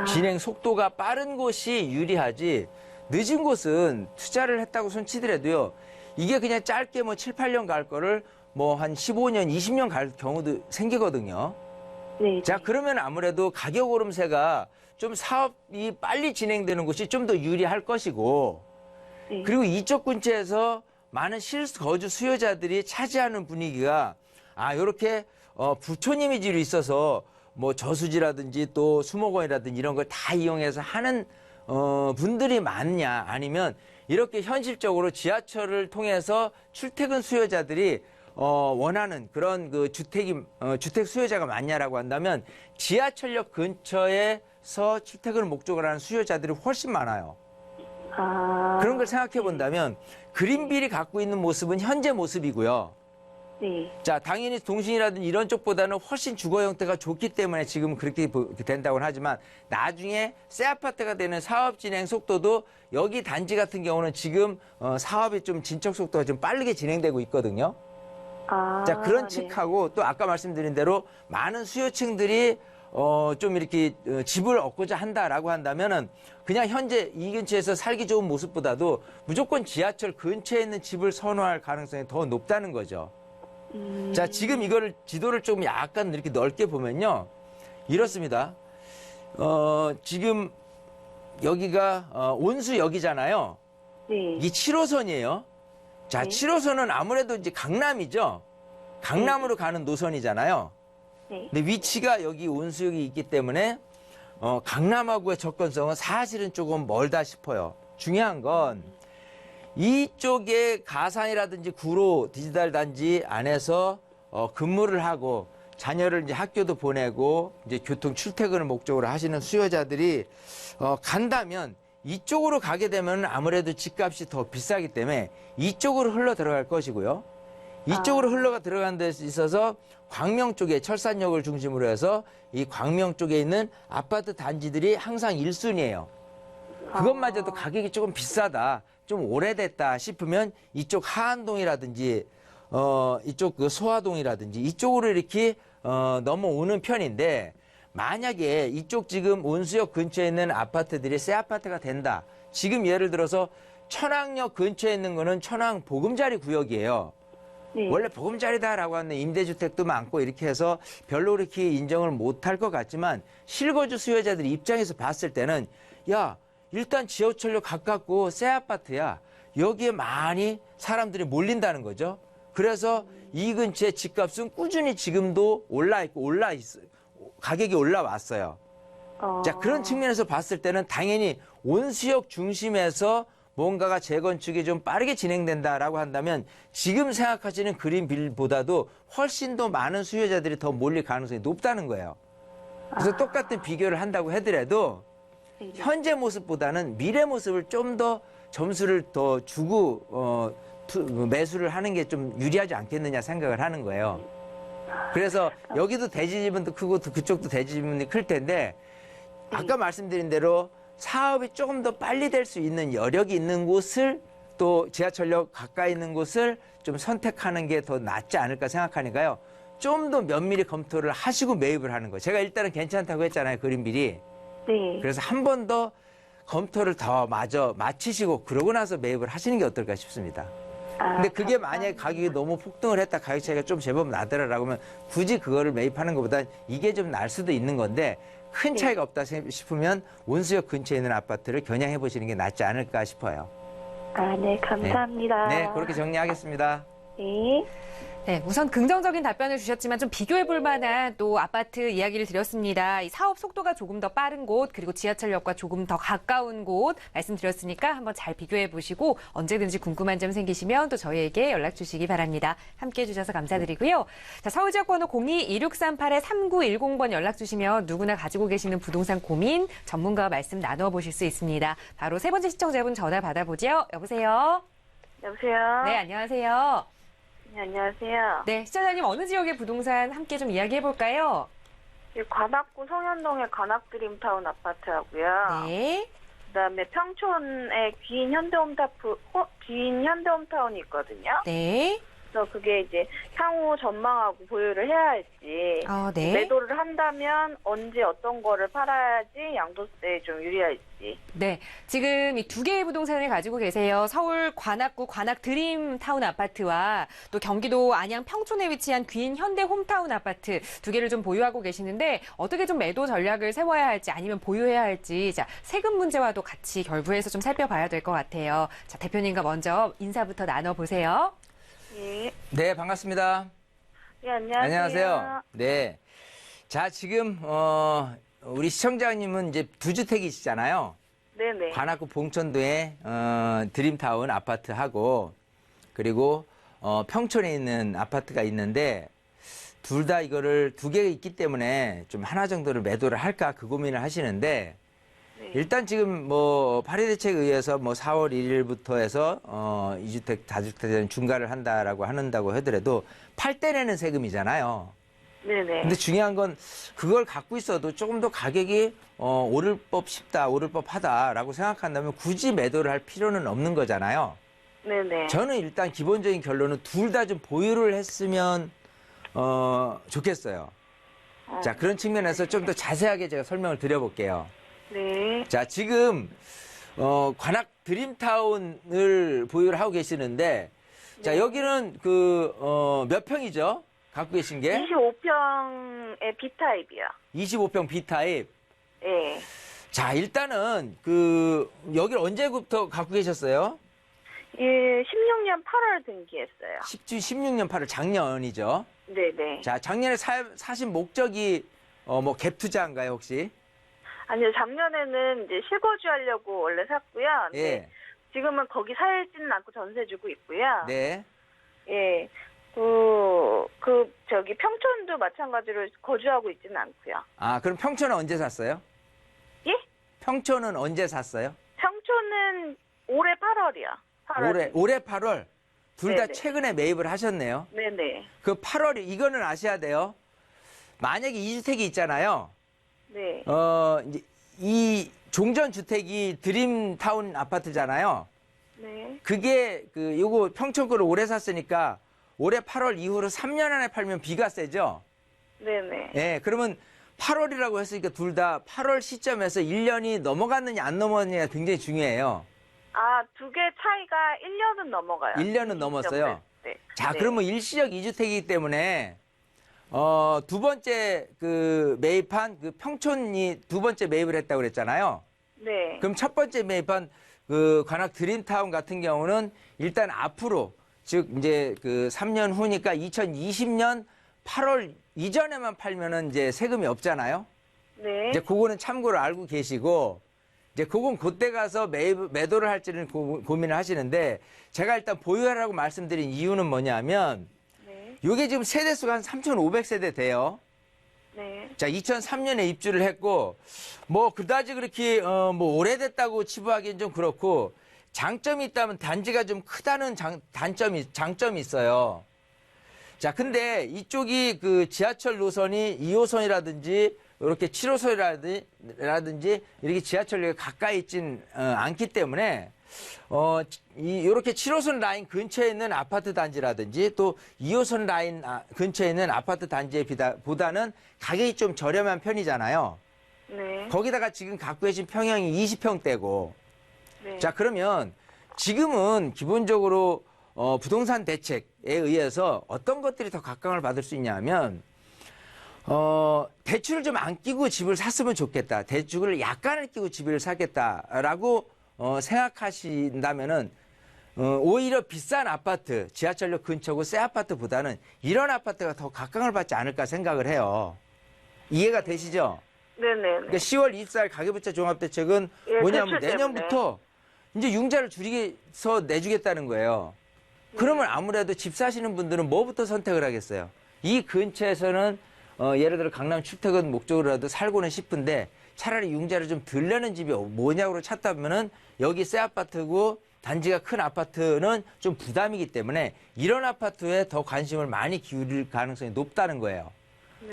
진행 속도가 빠른 곳이 유리하지, 늦은 곳은 투자를 했다고 손치더라도요, 이게 그냥 짧게 뭐 7, 8년 갈 거를 뭐 한 15년, 20년 갈 경우도 생기거든요. 네. 자, 그러면 아무래도 가격 오름세가 좀 사업이 빨리 진행되는 곳이 좀 더 유리할 것이고, 네. 그리고 이쪽 근처에서 많은 실거주 수요자들이 차지하는 분위기가, 요렇게 부촌 이미지로 있어서 뭐 저수지라든지 또 수목원이라든지 이런 걸 다 이용해서 하는 분들이 많냐, 아니면 이렇게 현실적으로 지하철을 통해서 출퇴근 수요자들이 원하는 그런 그 주택 수요자가 많냐라고 한다면, 지하철역 근처에서 출퇴근을 목적으로 하는 수요자들이 훨씬 많아요. 그런 걸 생각해 본다면 그린빌이 갖고 있는 모습은 현재 모습이고요. 네. 자, 당연히 동신이라든지 이런 쪽보다는 훨씬 주거 형태가 좋기 때문에 지금 그렇게 된다고는 하지만, 나중에 새 아파트가 되는 사업 진행 속도도 여기 단지 같은 경우는 지금 사업이 좀 진척 속도가 좀 빠르게 진행되고 있거든요. 자, 그런 네. 측하고 또 아까 말씀드린 대로 많은 수요층들이 좀 이렇게 집을 얻고자 한다라고 한다면은, 그냥 현재 이 근처에서 살기 좋은 모습보다도 무조건 지하철 근처에 있는 집을 선호할 가능성이 더 높다는 거죠. 자, 지금 이거를 지도를 좀 약간 이렇게 넓게 보면요, 이렇습니다. 지금 여기가 온수역이잖아요. 네. 이게 7호선이에요. 자, 네. 7호선은 아무래도 이제 강남이죠. 강남으로 가는 노선이잖아요. 네. 근데 위치가 여기 온수역이 있기 때문에 강남하고의 접근성은 사실은 조금 멀다 싶어요. 중요한 건 이쪽에 가산이라든지 구로 디지털 단지 안에서 근무를 하고 자녀를 이제 학교도 보내고 이제 교통 출퇴근을 목적으로 하시는 수요자들이 간다면 이쪽으로 가게 되면 아무래도 집값이 더 비싸기 때문에 이쪽으로 흘러 들어갈 것이고요. 이쪽으로 흘러 들어간 데 있어서 광명 쪽에 철산역을 중심으로 해서 이 광명 쪽에 있는 아파트 단지들이 항상 1순위예요. 그것마저도 가격이 조금 비싸다, 좀 오래됐다 싶으면 이쪽 하안동이라든지 이쪽 그 소화동이라든지 이쪽으로 이렇게 넘어오는 편인데, 만약에 이쪽 지금 온수역 근처에 있는 아파트들이 새 아파트가 된다. 지금 예를 들어서 천왕역 근처에 있는 거는 천왕 보금자리 구역이에요. 네. 원래 보금자리다라고 하는 임대주택도 많고 이렇게 해서 별로 그렇게 인정을 못할 것 같지만 실거주 수요자들 입장에서 봤을 때는 야, 일단 지하철역 가깝고 새 아파트야. 여기에 많이 사람들이 몰린다는 거죠. 그래서 이 근처에 집값은 꾸준히 지금도 가격이 올라왔어요. 자, 그런 측면에서 봤을 때는 당연히 온수역 중심에서 뭔가가 재건축이 좀 빠르게 진행된다라고 한다면 지금 생각하시는 그린빌보다도 훨씬 더 많은 수요자들이 더 몰릴 가능성이 높다는 거예요. 그래서 똑같은 비교를 한다고 하더라도 현재 모습보다는 미래 모습을 좀 더 점수를 더 주고 매수를 하는 게 좀 유리하지 않겠느냐 생각을 하는 거예요. 그래서 여기도 대지지분도 크고 그쪽도 대지지분이 클 텐데 아까 말씀드린 대로 사업이 조금 더 빨리 될 수 있는 여력이 있는 곳을 또 지하철역 가까이 있는 곳을 좀 선택하는 게 더 낫지 않을까 생각하니까요. 좀 더 면밀히 검토를 하시고 매입을 하는 거예요. 제가 일단은 괜찮다고 했잖아요. 그린빌이. 네. 그래서 한 번 더 검토를 더 마저 마치시고 그러고 나서 매입을 하시는 게 어떨까 싶습니다. 근데 그게 만약에 가격이 너무 폭등을 했다, 가격 차이가 좀 제법 나더라라고 하면 굳이 그거를 매입하는 것보단 이게 좀 날 수도 있는 건데 큰 차이가 없다 싶으면 온수역 근처에 있는 아파트를 겨냥해 보시는 게 낫지 않을까 싶어요. 네, 감사합니다. 네, 그렇게 정리하겠습니다. 네. 네, 우선 긍정적인 답변을 주셨지만 좀 비교해 볼 만한 또 아파트 이야기를 드렸습니다. 이 사업 속도가 조금 더 빠른 곳, 그리고 지하철역과 조금 더 가까운 곳 말씀드렸으니까 한번 잘 비교해 보시고 언제든지 궁금한 점 생기시면 또 저희에게 연락 주시기 바랍니다. 함께 해주셔서 감사드리고요. 자, 서울 지역번호 02-2638-3910번 연락 주시면 누구나 가지고 계시는 부동산 고민 전문가와 말씀 나누어 보실 수 있습니다. 바로 세 번째 시청자분 전화 받아보죠. 여보세요? 여보세요? 네, 안녕하세요. 네, 안녕하세요. 네, 시청자님 어느 지역의 부동산 함께 좀 이야기해 볼까요? 관악구 성현동의 관악드림타운 아파트하고요. 네. 그다음에 평촌에 귀인 현대홈타운이 있거든요. 네. 그래서 그게 이제 향후 전망하고 보유를 해야 할지, 네. 매도를 한다면 언제 어떤 거를 팔아야지 양도세에 좀 유리할지. 네. 지금 이 두 개의 부동산을 가지고 계세요. 서울 관악구 관악 드림타운 아파트와 또 경기도 안양 평촌에 위치한 귀인 현대 홈타운 아파트 두 개를 좀 보유하고 계시는데 어떻게 좀 매도 전략을 세워야 할지 아니면 보유해야 할지 자, 세금 문제와도 같이 결부해서 좀 살펴봐야 될 것 같아요. 자, 대표님과 먼저 인사부터 나눠보세요. 예. 네, 반갑습니다. 네, 안녕하세요. 안녕하세요. 네. 자, 지금 우리 시청자님은 이제 두 주택이시잖아요. 네네. 관악구 봉천도에 드림타운 아파트하고 그리고 평촌에 있는 아파트가 있는데 둘 다 이거를 두 개가 있기 때문에 좀 하나 정도를 매도를 할까 그 고민을 하시는데 네. 일단 지금 뭐 파리 대책에 의해서 뭐 4월 1일부터 해서 2주택, 다주택자는 중과를 한다라고 하더라도 팔 때 내는 세금이잖아요. 네네. 근데 중요한 건 그걸 갖고 있어도 조금 더 가격이 오를 법 싶다, 오를 법 하다라고 생각한다면 굳이 매도를 할 필요는 없는 거잖아요. 네네. 저는 일단 기본적인 결론은 둘 다 좀 보유를 했으면 좋겠어요. 자, 그런 측면에서 좀 더 자세하게 제가 설명을 드려볼게요. 네. 자, 지금 관악 드림타운을 보유를 하고 계시는데 자, 여기는 몇 평이죠? 갖고 계신 게? 25평의 B타입이요. 25평 B타입. 네. 자, 일단은 여기를 언제부터 갖고 계셨어요? 예, 16년 8월 등기했어요. 16년 8월 작년이죠. 네네. 자, 작년에 사신 목적이 뭐 갭 투자인가요, 혹시? 아니요, 작년에는 이제 실거주 하려고 원래 샀고요. 근데 예. 지금은 거기 살지는 않고 전세 주고 있고요. 네. 예. 저기 평촌도 마찬가지로 거주하고 있지는 않고요. 아, 그럼 평촌은 언제 샀어요? 예? 평촌은 언제 샀어요? 평촌은 올해 8월이요. 올해 8월. 둘 다 네네. 최근에 매입을 하셨네요. 네네. 그 8월, 이거는 아셔야 돼요. 만약에 2주택이 있잖아요. 네. 이제 이 종전주택이 드림타운 아파트잖아요. 네. 그게 요거 평촌 거를 올해 샀으니까 올해 8월 이후로 3년 안에 팔면 비과세죠? 네네. 예, 그러면 8월이라고 했으니까 둘 다 8월 시점에서 1년이 넘어갔느냐 안 넘어갔느냐가 굉장히 중요해요. 아, 두 개 차이가 1년은 넘어가요. 1년은 넘었어요. 네. 자, 네. 그러면 일시적 2주택이기 때문에 두 번째 매입한 그 평촌이 두 번째 매입을 했다고 그랬잖아요. 네. 그럼 첫 번째 매입한 관악 드림타운 같은 경우는 일단 앞으로 즉 이제 3년 후니까 2020년 8월 이전에만 팔면은 이제 세금이 없잖아요. 네. 이제 그거는 참고로 알고 계시고 이제 그건 그때 가서 매도를 할지는 고민을 하시는데 제가 일단 보유하라고 말씀드린 이유는 뭐냐면 네. 이게 지금 세대수가 한 3,500세대 돼요. 네. 자, 2003년에 입주를 했고 뭐 그다지 그렇게 뭐 오래됐다고 치부하기는 좀 그렇고 장점이 있다면 단지가 좀 크다는 장점이 있어요. 자, 근데 이쪽이 지하철 노선이 2호선이라든지 이렇게 7호선이라든지 이렇게 지하철역에 가까이 있진 않기 때문에 이렇게 7호선 라인 근처에 있는 아파트 단지라든지 또 2호선 라인 근처에 있는 아파트 단지에 보다는 가격이 좀 저렴한 편이잖아요. 네. 거기다가 지금 갖고 계신 평형이 20평대고 네. 자, 그러면 지금은 기본적으로 부동산 대책에 의해서 어떤 것들이 더 각광을 받을 수 있냐면 대출을 좀 안 끼고 집을 샀으면 좋겠다. 대출을 약간을 끼고 집을 사겠다라고 생각하신다면은 오히려 비싼 아파트, 지하철역 근처고 새 아파트보다는 이런 아파트가 더 각광을 받지 않을까 생각을 해요. 이해가 되시죠? 네네. 그러니까 10월 24일 가계부채 종합대책은 예, 뭐냐면 대출 내년부터 이제 융자를 줄여서 내주겠다는 거예요. 그러면 아무래도 집 사시는 분들은 뭐부터 선택을 하겠어요? 이 근처에서는 예를 들어 강남 출퇴근 목적으로라도 살고는 싶은데 차라리 융자를 좀 덜 내는 집이 뭐냐고 찾다보면은 여기 새 아파트고 단지가 큰 아파트는 좀 부담이기 때문에 이런 아파트에 더 관심을 많이 기울일 가능성이 높다는 거예요.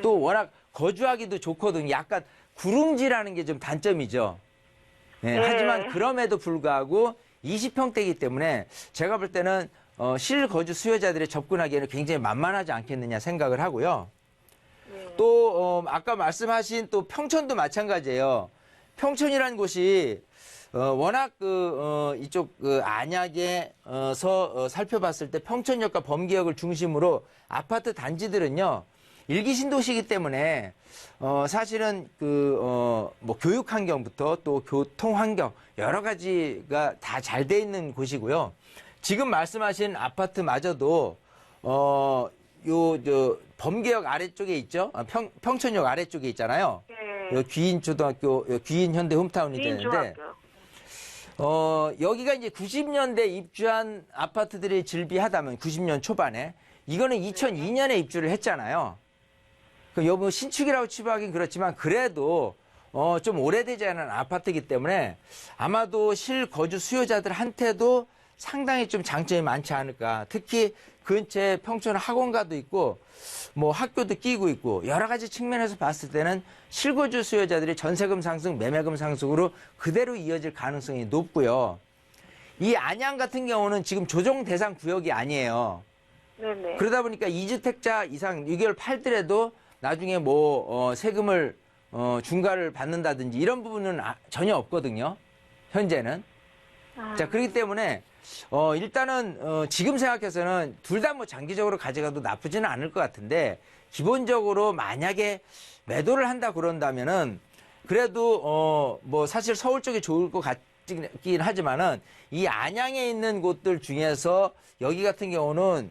또 워낙 거주하기도 좋거든요. 약간 구름지라는 게 좀 단점이죠. 네, 하지만 그럼에도 불구하고 20평대이기 때문에 제가 볼 때는 실거주 수요자들이 접근하기에는 굉장히 만만하지 않겠느냐 생각을 하고요. 또 아까 말씀하신 또 평촌도 마찬가지예요. 평촌이라는 곳이 워낙 이쪽 안약에서 살펴봤을 때 평촌역과 범계역을 중심으로 아파트 단지들은요. 일기 신도시이기 때문에 사실은 뭐 교육 환경부터 또 교통 환경 여러 가지가 다 잘 돼 있는 곳이고요. 지금 말씀하신 아파트마저도 범계역 아래쪽에 있죠. 평촌역 아래쪽에 있잖아요. 네. 귀인초등학교, 귀인현대 홈타운이 되는데 여기가 이제 90년대 입주한 아파트들이 즐비하다면 90년 초반에 이거는 2002년에 입주를 했잖아요. 여보 신축이라고 치부하긴 그렇지만 그래도 좀 오래되지 않은 아파트이기 때문에 아마도 실거주 수요자들한테도 상당히 좀 장점이 많지 않을까. 특히 근처에 평촌 학원가도 있고 뭐 학교도 끼고 있고 여러 가지 측면에서 봤을 때는 실거주 수요자들이 전세금 상승, 매매금 상승으로 그대로 이어질 가능성이 높고요. 이 안양 같은 경우는 지금 조정 대상 구역이 아니에요. 네네. 그러다 보니까 2주택자 이상 6개월 팔더라도 나중에 뭐 세금을 중과를 받는다든지 이런 부분은 전혀 없거든요. 현재는. 자, 그렇기 때문에 일단은 지금 생각해서는 둘 다 뭐 장기적으로 가져가도 나쁘지는 않을 것 같은데 기본적으로 만약에 매도를 한다 그런다면은 그래도 뭐 사실 서울 쪽이 좋을 것 같긴 하지만은 이 안양에 있는 곳들 중에서 여기 같은 경우는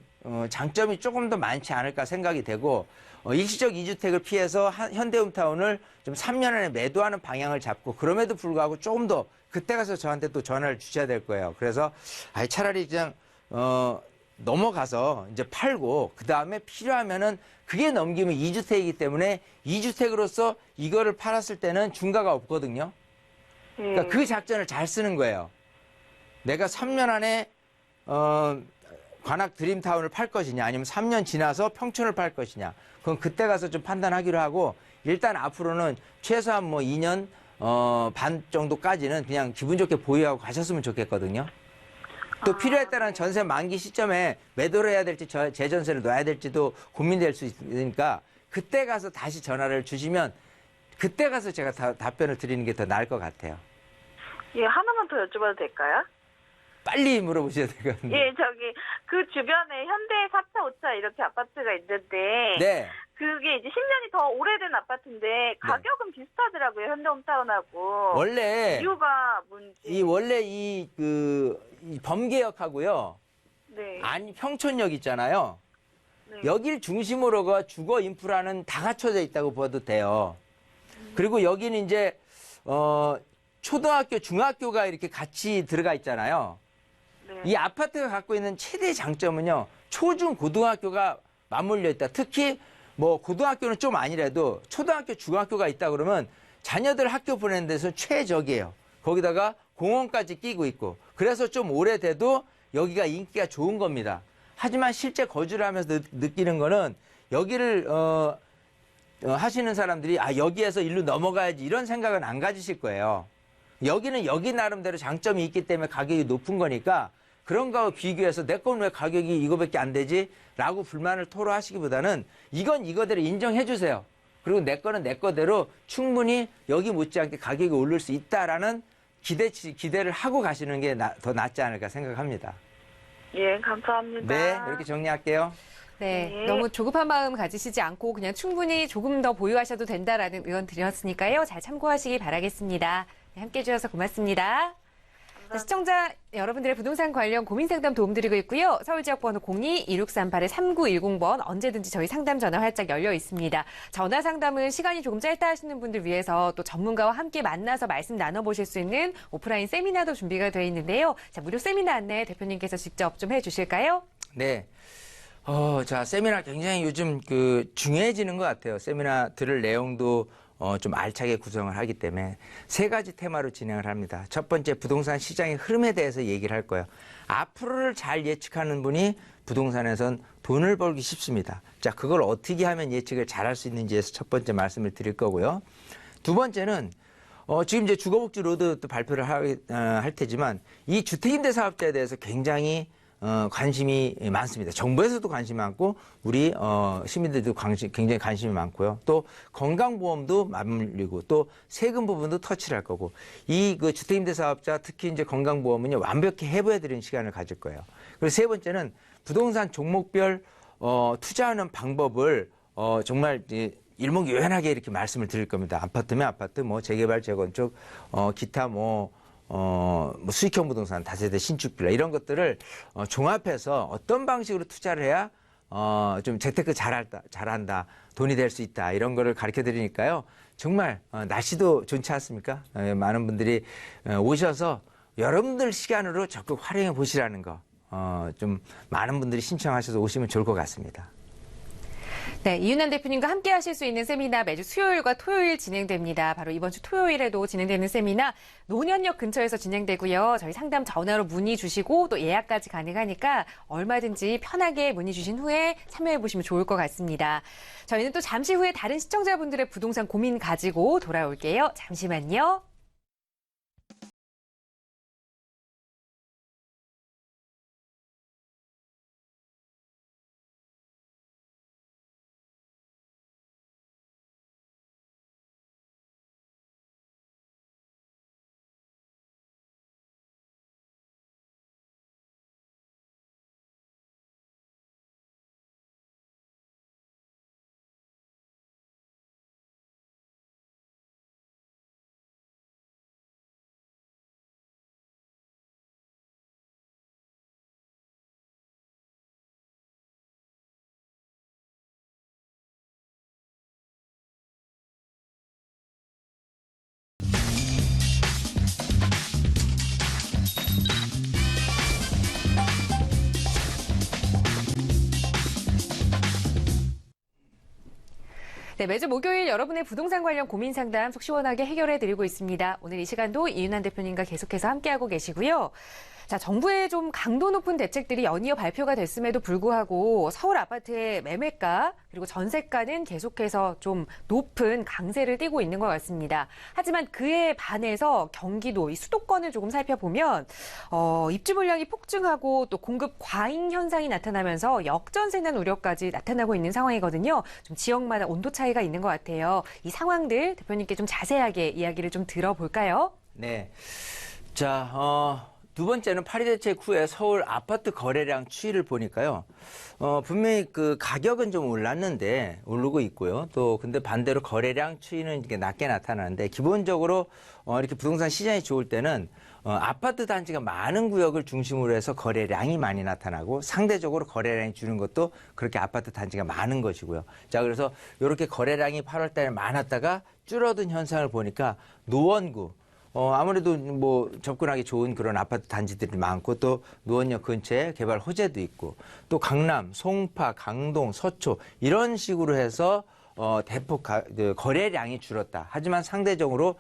장점이 조금 더 많지 않을까 생각이 되고 일시적 이주택을 피해서 현대홈타운을 좀 3년 안에 매도하는 방향을 잡고 그럼에도 불구하고 조금 더 그때 가서 저한테 또 전화를 주셔야 될 거예요. 그래서 차라리 그냥 넘어가서 이제 팔고 그 다음에 필요하면은 그게 넘기면 2주택이기 때문에 2주택으로서 이거를 팔았을 때는 중과가 없거든요. 그러니까 그 작전을 잘 쓰는 거예요. 내가 3년 안에 관악 드림타운을 팔 것이냐 아니면 3년 지나서 평촌을 팔 것이냐 그건 그때 가서 좀 판단하기로 하고 일단 앞으로는 최소한 뭐 2년 반 정도까지는 그냥 기분 좋게 보유하고 가셨으면 좋겠거든요. 또 필요에 따른 전세 만기 시점에 매도를 해야 될지 재전세를 넣어야 될지도 고민될 수 있으니까 그때 가서 다시 전화를 주시면 그때 가서 제가 답변을 드리는 게 더 나을 것 같아요. 예, 하나만 더 여쭤봐도 될까요? 빨리 물어보셔야 되거든요. 예, 그 주변에 현대 4차, 5차 이렇게 아파트가 있는데 네. 그게 이제 10년이 더 오래된 아파트인데 가격은 비슷하더라고요, 현대홈타운하고. 원래 이유가 뭔지. 원래 이 범계역하고요. 네. 아니 평촌역 있잖아요. 네. 여길 중심으로가 주거 인프라는 다 갖춰져 있다고 봐도 돼요. 그리고 여기는 이제 초등학교, 중학교가 이렇게 같이 들어가 있잖아요. 네. 이 아파트가 갖고 있는 최대 장점은요. 초중 고등학교가 맞물려 있다. 특히 뭐 고등학교는 좀 아니라도 초등학교, 중학교가 있다 그러면 자녀들 학교 보내는 데서 최적이에요. 거기다가 공원까지 끼고 있고. 그래서 좀 오래돼도 여기가 인기가 좋은 겁니다. 하지만 실제 거주를 하면서 느끼는 거는 여기를 하시는 사람들이 여기에서 일로 넘어가야지 이런 생각은 안 가지실 거예요. 여기는 여기 나름대로 장점이 있기 때문에 가격이 높은 거니까 그런 거와 비교해서 내 건 왜 가격이 이거밖에 안 되지? 라고 불만을 토로하시기보다는 이건 이거대로 인정해 주세요. 그리고 내 거는 내 거대로 충분히 여기 못지않게 가격이 오를 수 있다라는 기대를 하고 가시는 게 더 낫지 않을까 생각합니다. 예, 감사합니다. 네, 이렇게 정리할게요. 네, 네. 너무 조급한 마음 가지시지 않고 그냥 충분히 조금 더 보유하셔도 된다라는 의견 드렸으니까요. 잘 참고하시기 바라겠습니다. 네, 함께해 주셔서 고맙습니다. 자, 시청자 여러분들의 부동산 관련 고민 상담 도움드리고 있고요. 서울지역번호 02-2638-3910번 언제든지 저희 상담 전화 활짝 열려 있습니다. 전화 상담은 시간이 조금 짧다 하시는 분들 위해서 또 전문가와 함께 만나서 말씀 나눠보실 수 있는 오프라인 세미나도 준비가 되어 있는데요. 자, 무료 세미나 안내 대표님께서 직접 좀 해주실까요? 네. 자, 세미나 굉장히 요즘 중요해지는 것 같아요. 세미나 들을 내용도 좀 알차게 구성을 하기 때문에 3가지 테마로 진행을 합니다. 첫 번째, 부동산 시장의 흐름에 대해서 얘기를 할 거예요. 앞으로를 잘 예측하는 분이 부동산에선 돈을 벌기 쉽습니다. 자, 그걸 어떻게 하면 예측을 잘할 수 있는지에서 첫 번째 말씀을 드릴 거고요. 두 번째는 지금 이제 주거복지 로드도 발표를 할 테지만 이 주택임대 사업자에 대해서 굉장히 관심이 많습니다. 정부에서도 관심이 많고 우리 시민들도 굉장히 관심이 많고요. 또 건강보험도 맞물리고 또 세금 부분도 터치를 할 거고 이 주택임대 사업자 특히 이제 건강보험은요 완벽히 해부해드리는 시간을 가질 거예요. 그리고 세 번째는 부동산 종목별 투자하는 방법을 정말 일목요연하게 이렇게 말씀을 드릴 겁니다. 아파트면 아파트, 뭐 재개발, 재건축, 기타 수익형 부동산, 다세대 신축 빌라 이런 것들을 종합해서 어떤 방식으로 투자를 해야 좀 재테크 잘한다, 돈이 될 수 있다 이런 거를 가르쳐 드리니까요. 정말 날씨도 좋지 않습니까? 많은 분들이 오셔서 여러분들 시간으로 적극 활용해 보시라는 거 좀 많은 분들이 신청하셔서 오시면 좋을 것 같습니다. 네, 이윤환 대표님과 함께 하실 수 있는 세미나 매주 수요일과 토요일 진행됩니다. 바로 이번 주 토요일에도 진행되는 세미나 노년역 근처에서 진행되고요. 저희 상담 전화로 문의 주시고 또 예약까지 가능하니까 얼마든지 편하게 문의 주신 후에 참여해 보시면 좋을 것 같습니다. 저희는 또 잠시 후에 다른 시청자분들의 부동산 고민 가지고 돌아올게요. 잠시만요. 네, 매주 목요일 여러분의 부동산 관련 고민 상담 속 시원하게 해결해 드리고 있습니다. 오늘 이 시간도 이윤환 대표님과 계속해서 함께하고 계시고요. 자, 정부의 좀 강도 높은 대책들이 연이어 발표가 됐음에도 불구하고 서울 아파트의 매매가 그리고 전세가는 계속해서 좀 높은 강세를 띠고 있는 것 같습니다. 하지만 그에 반해서 경기도, 이 수도권을 조금 살펴보면 입주 물량이 폭증하고 또 공급 과잉 현상이 나타나면서 역전세난 우려까지 나타나고 있는 상황이거든요. 좀 지역마다 온도 차이가 있는 것 같아요. 이 상황들 대표님께 좀 자세하게 이야기를 좀 들어볼까요? 네. 자, 두 번째는 파리 대책 후에 서울 아파트 거래량 추이를 보니까요. 분명히 그 가격은 좀 올랐는데 오르고 있고요. 또 근데 반대로 거래량 추이는 이게 낮게 나타나는데 기본적으로 이렇게 부동산 시장이 좋을 때는 아파트 단지가 많은 구역을 중심으로 해서 거래량이 많이 나타나고 상대적으로 거래량이 줄는 것도 그렇게 아파트 단지가 많은 것이고요. 자, 그래서 이렇게 거래량이 8월 달에 많았다가 줄어든 현상을 보니까 노원구 아무래도 뭐 접근하기 좋은 그런 아파트 단지들이 많고 또 노원역 근처에 개발 호재도 있고 또 강남, 송파, 강동, 서초 이런 식으로 해서 대폭 거래량이 줄었다. 하지만 상대적으로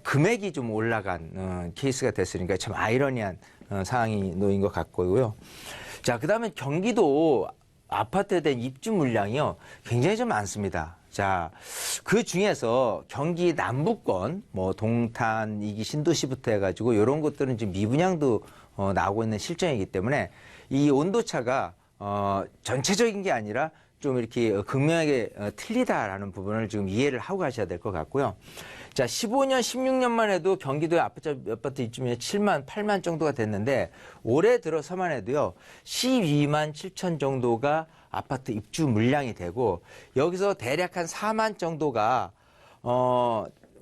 금액이 좀 올라간 케이스가 됐으니까 참 아이러니한 상황이 놓인 것 같고요. 자, 그다음에 경기도 아파트에 대한 입주 물량이요 굉장히 좀 많습니다. 자, 그 중에서 경기 남부권, 뭐 동탄, 이기 신도시부터 해가지고 이런 것들은 지금 미분양도 나오고 있는 실정이기 때문에 이 온도차가 전체적인 게 아니라 좀 이렇게 극명하게 틀리다라는 부분을 지금 이해를 하고 가셔야 될 것 같고요. 자, 15년, 16년만 해도 경기도의 아파트 입주민이 7만, 8만 정도가 됐는데 올해 들어서만 해도요 12만 7천 정도가 아파트 입주 물량이 되고 여기서 대략 한 4만 정도가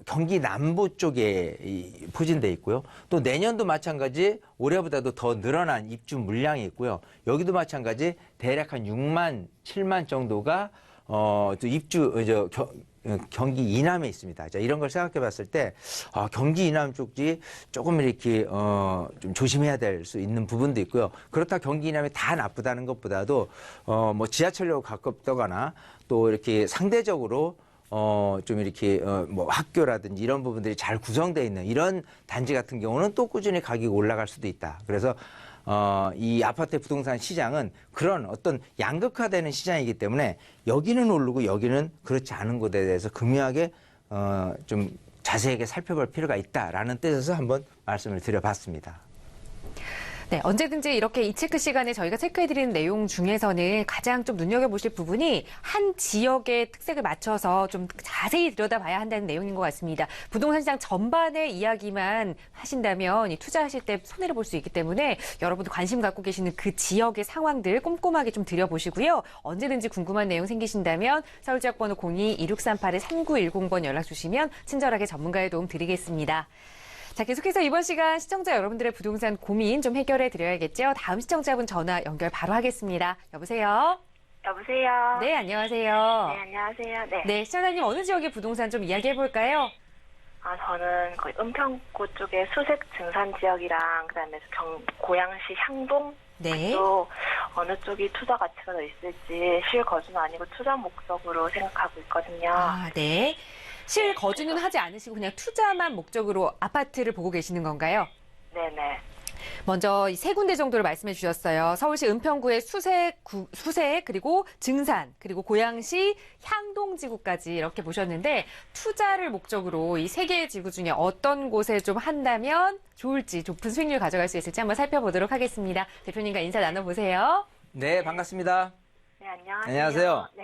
경기 남부 쪽에 포진돼 있고요. 또 내년도 마찬가지 올해보다도 더 늘어난 입주 물량이 있고요. 여기도 마찬가지 대략 한 6만, 7만 정도가 또 경기 이남에 있습니다. 자, 이런 걸 생각해 봤을 때, 경기 이남 쪽이 조금 이렇게, 좀 조심해야 될 수 있는 부분도 있고요. 그렇다 경기 이남이 다 나쁘다는 것보다도, 뭐 지하철역 가깝다거나 또 이렇게 상대적으로 좀 이렇게, 뭐 학교라든지 이런 부분들이 잘 구성되어 있는 이런 단지 같은 경우는 또 꾸준히 가격이 올라갈 수도 있다. 그래서 이 아파트 부동산 시장은 그런 어떤 양극화되는 시장이기 때문에 여기는 오르고 여기는 그렇지 않은 것에 대해서 극명하게 좀 자세하게 살펴볼 필요가 있다라는 뜻에서 한번 말씀을 드려봤습니다. 네, 언제든지 이렇게 이 체크 시간에 저희가 체크해드리는 내용 중에서는 가장 좀 눈여겨보실 부분이 한 지역의 특색을 맞춰서 좀 자세히 들여다봐야 한다는 내용인 것 같습니다. 부동산 시장 전반의 이야기만 하신다면 이 투자하실 때 손해를 볼 수 있기 때문에 여러분도 관심 갖고 계시는 그 지역의 상황들 꼼꼼하게 좀 들여보시고요. 언제든지 궁금한 내용 생기신다면 서울지역번호 02-2638-3910번 연락 주시면 친절하게 전문가의 도움 드리겠습니다. 자, 계속해서 이번 시간 시청자 여러분들의 부동산 고민 좀 해결해 드려야겠죠. 다음 시청자분 전화 연결 바로 하겠습니다. 여보세요? 여보세요? 네, 안녕하세요. 네, 안녕하세요. 네. 네, 시청자님 어느 지역의 부동산 좀 이야기해 볼까요? 저는 거의 은평구 쪽에 수색 증산 지역이랑 그다음에 고양시 향동 네. 또 어느 쪽이 투자 가치가 더 있을지 실거주는 아니고 투자 목적으로 생각하고 있거든요. 네. 실거주는 하지 않으시고 그냥 투자만 목적으로 아파트를 보고 계시는 건가요? 네네. 먼저 이 세 군데 정도를 말씀해 주셨어요. 서울시 은평구의 수색 그리고 증산 그리고 고양시 향동지구까지 이렇게 보셨는데 투자를 목적으로 이 세 개의 지구 중에 어떤 곳에 좀 한다면 좋을지 높은 수익률 가져갈 수 있을지 한번 살펴보도록 하겠습니다. 대표님과 인사 나눠보세요. 네, 반갑습니다. 네, 안녕하세요. 안녕하세요. 네.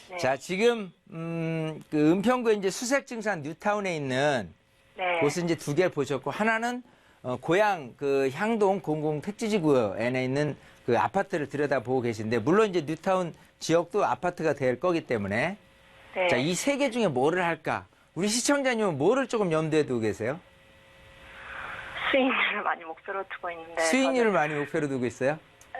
네. 자, 지금 그 은평구에 이제 수색증산 뉴타운에 있는 네. 곳은 이제 두 개를 보셨고 하나는 고양 그 향동 공공택지지구에 있는 그 아파트를 들여다보고 계신데 물론 이제 뉴타운 지역도 아파트가 될 거기 때문에 네. 자, 이 세 개 중에 뭐를 할까? 우리 시청자님은 뭐를 조금 염두에 두고 계세요? 수익률을 많이 목표로 두고 있는데 수익률을 많이 목표로 두고 있어요?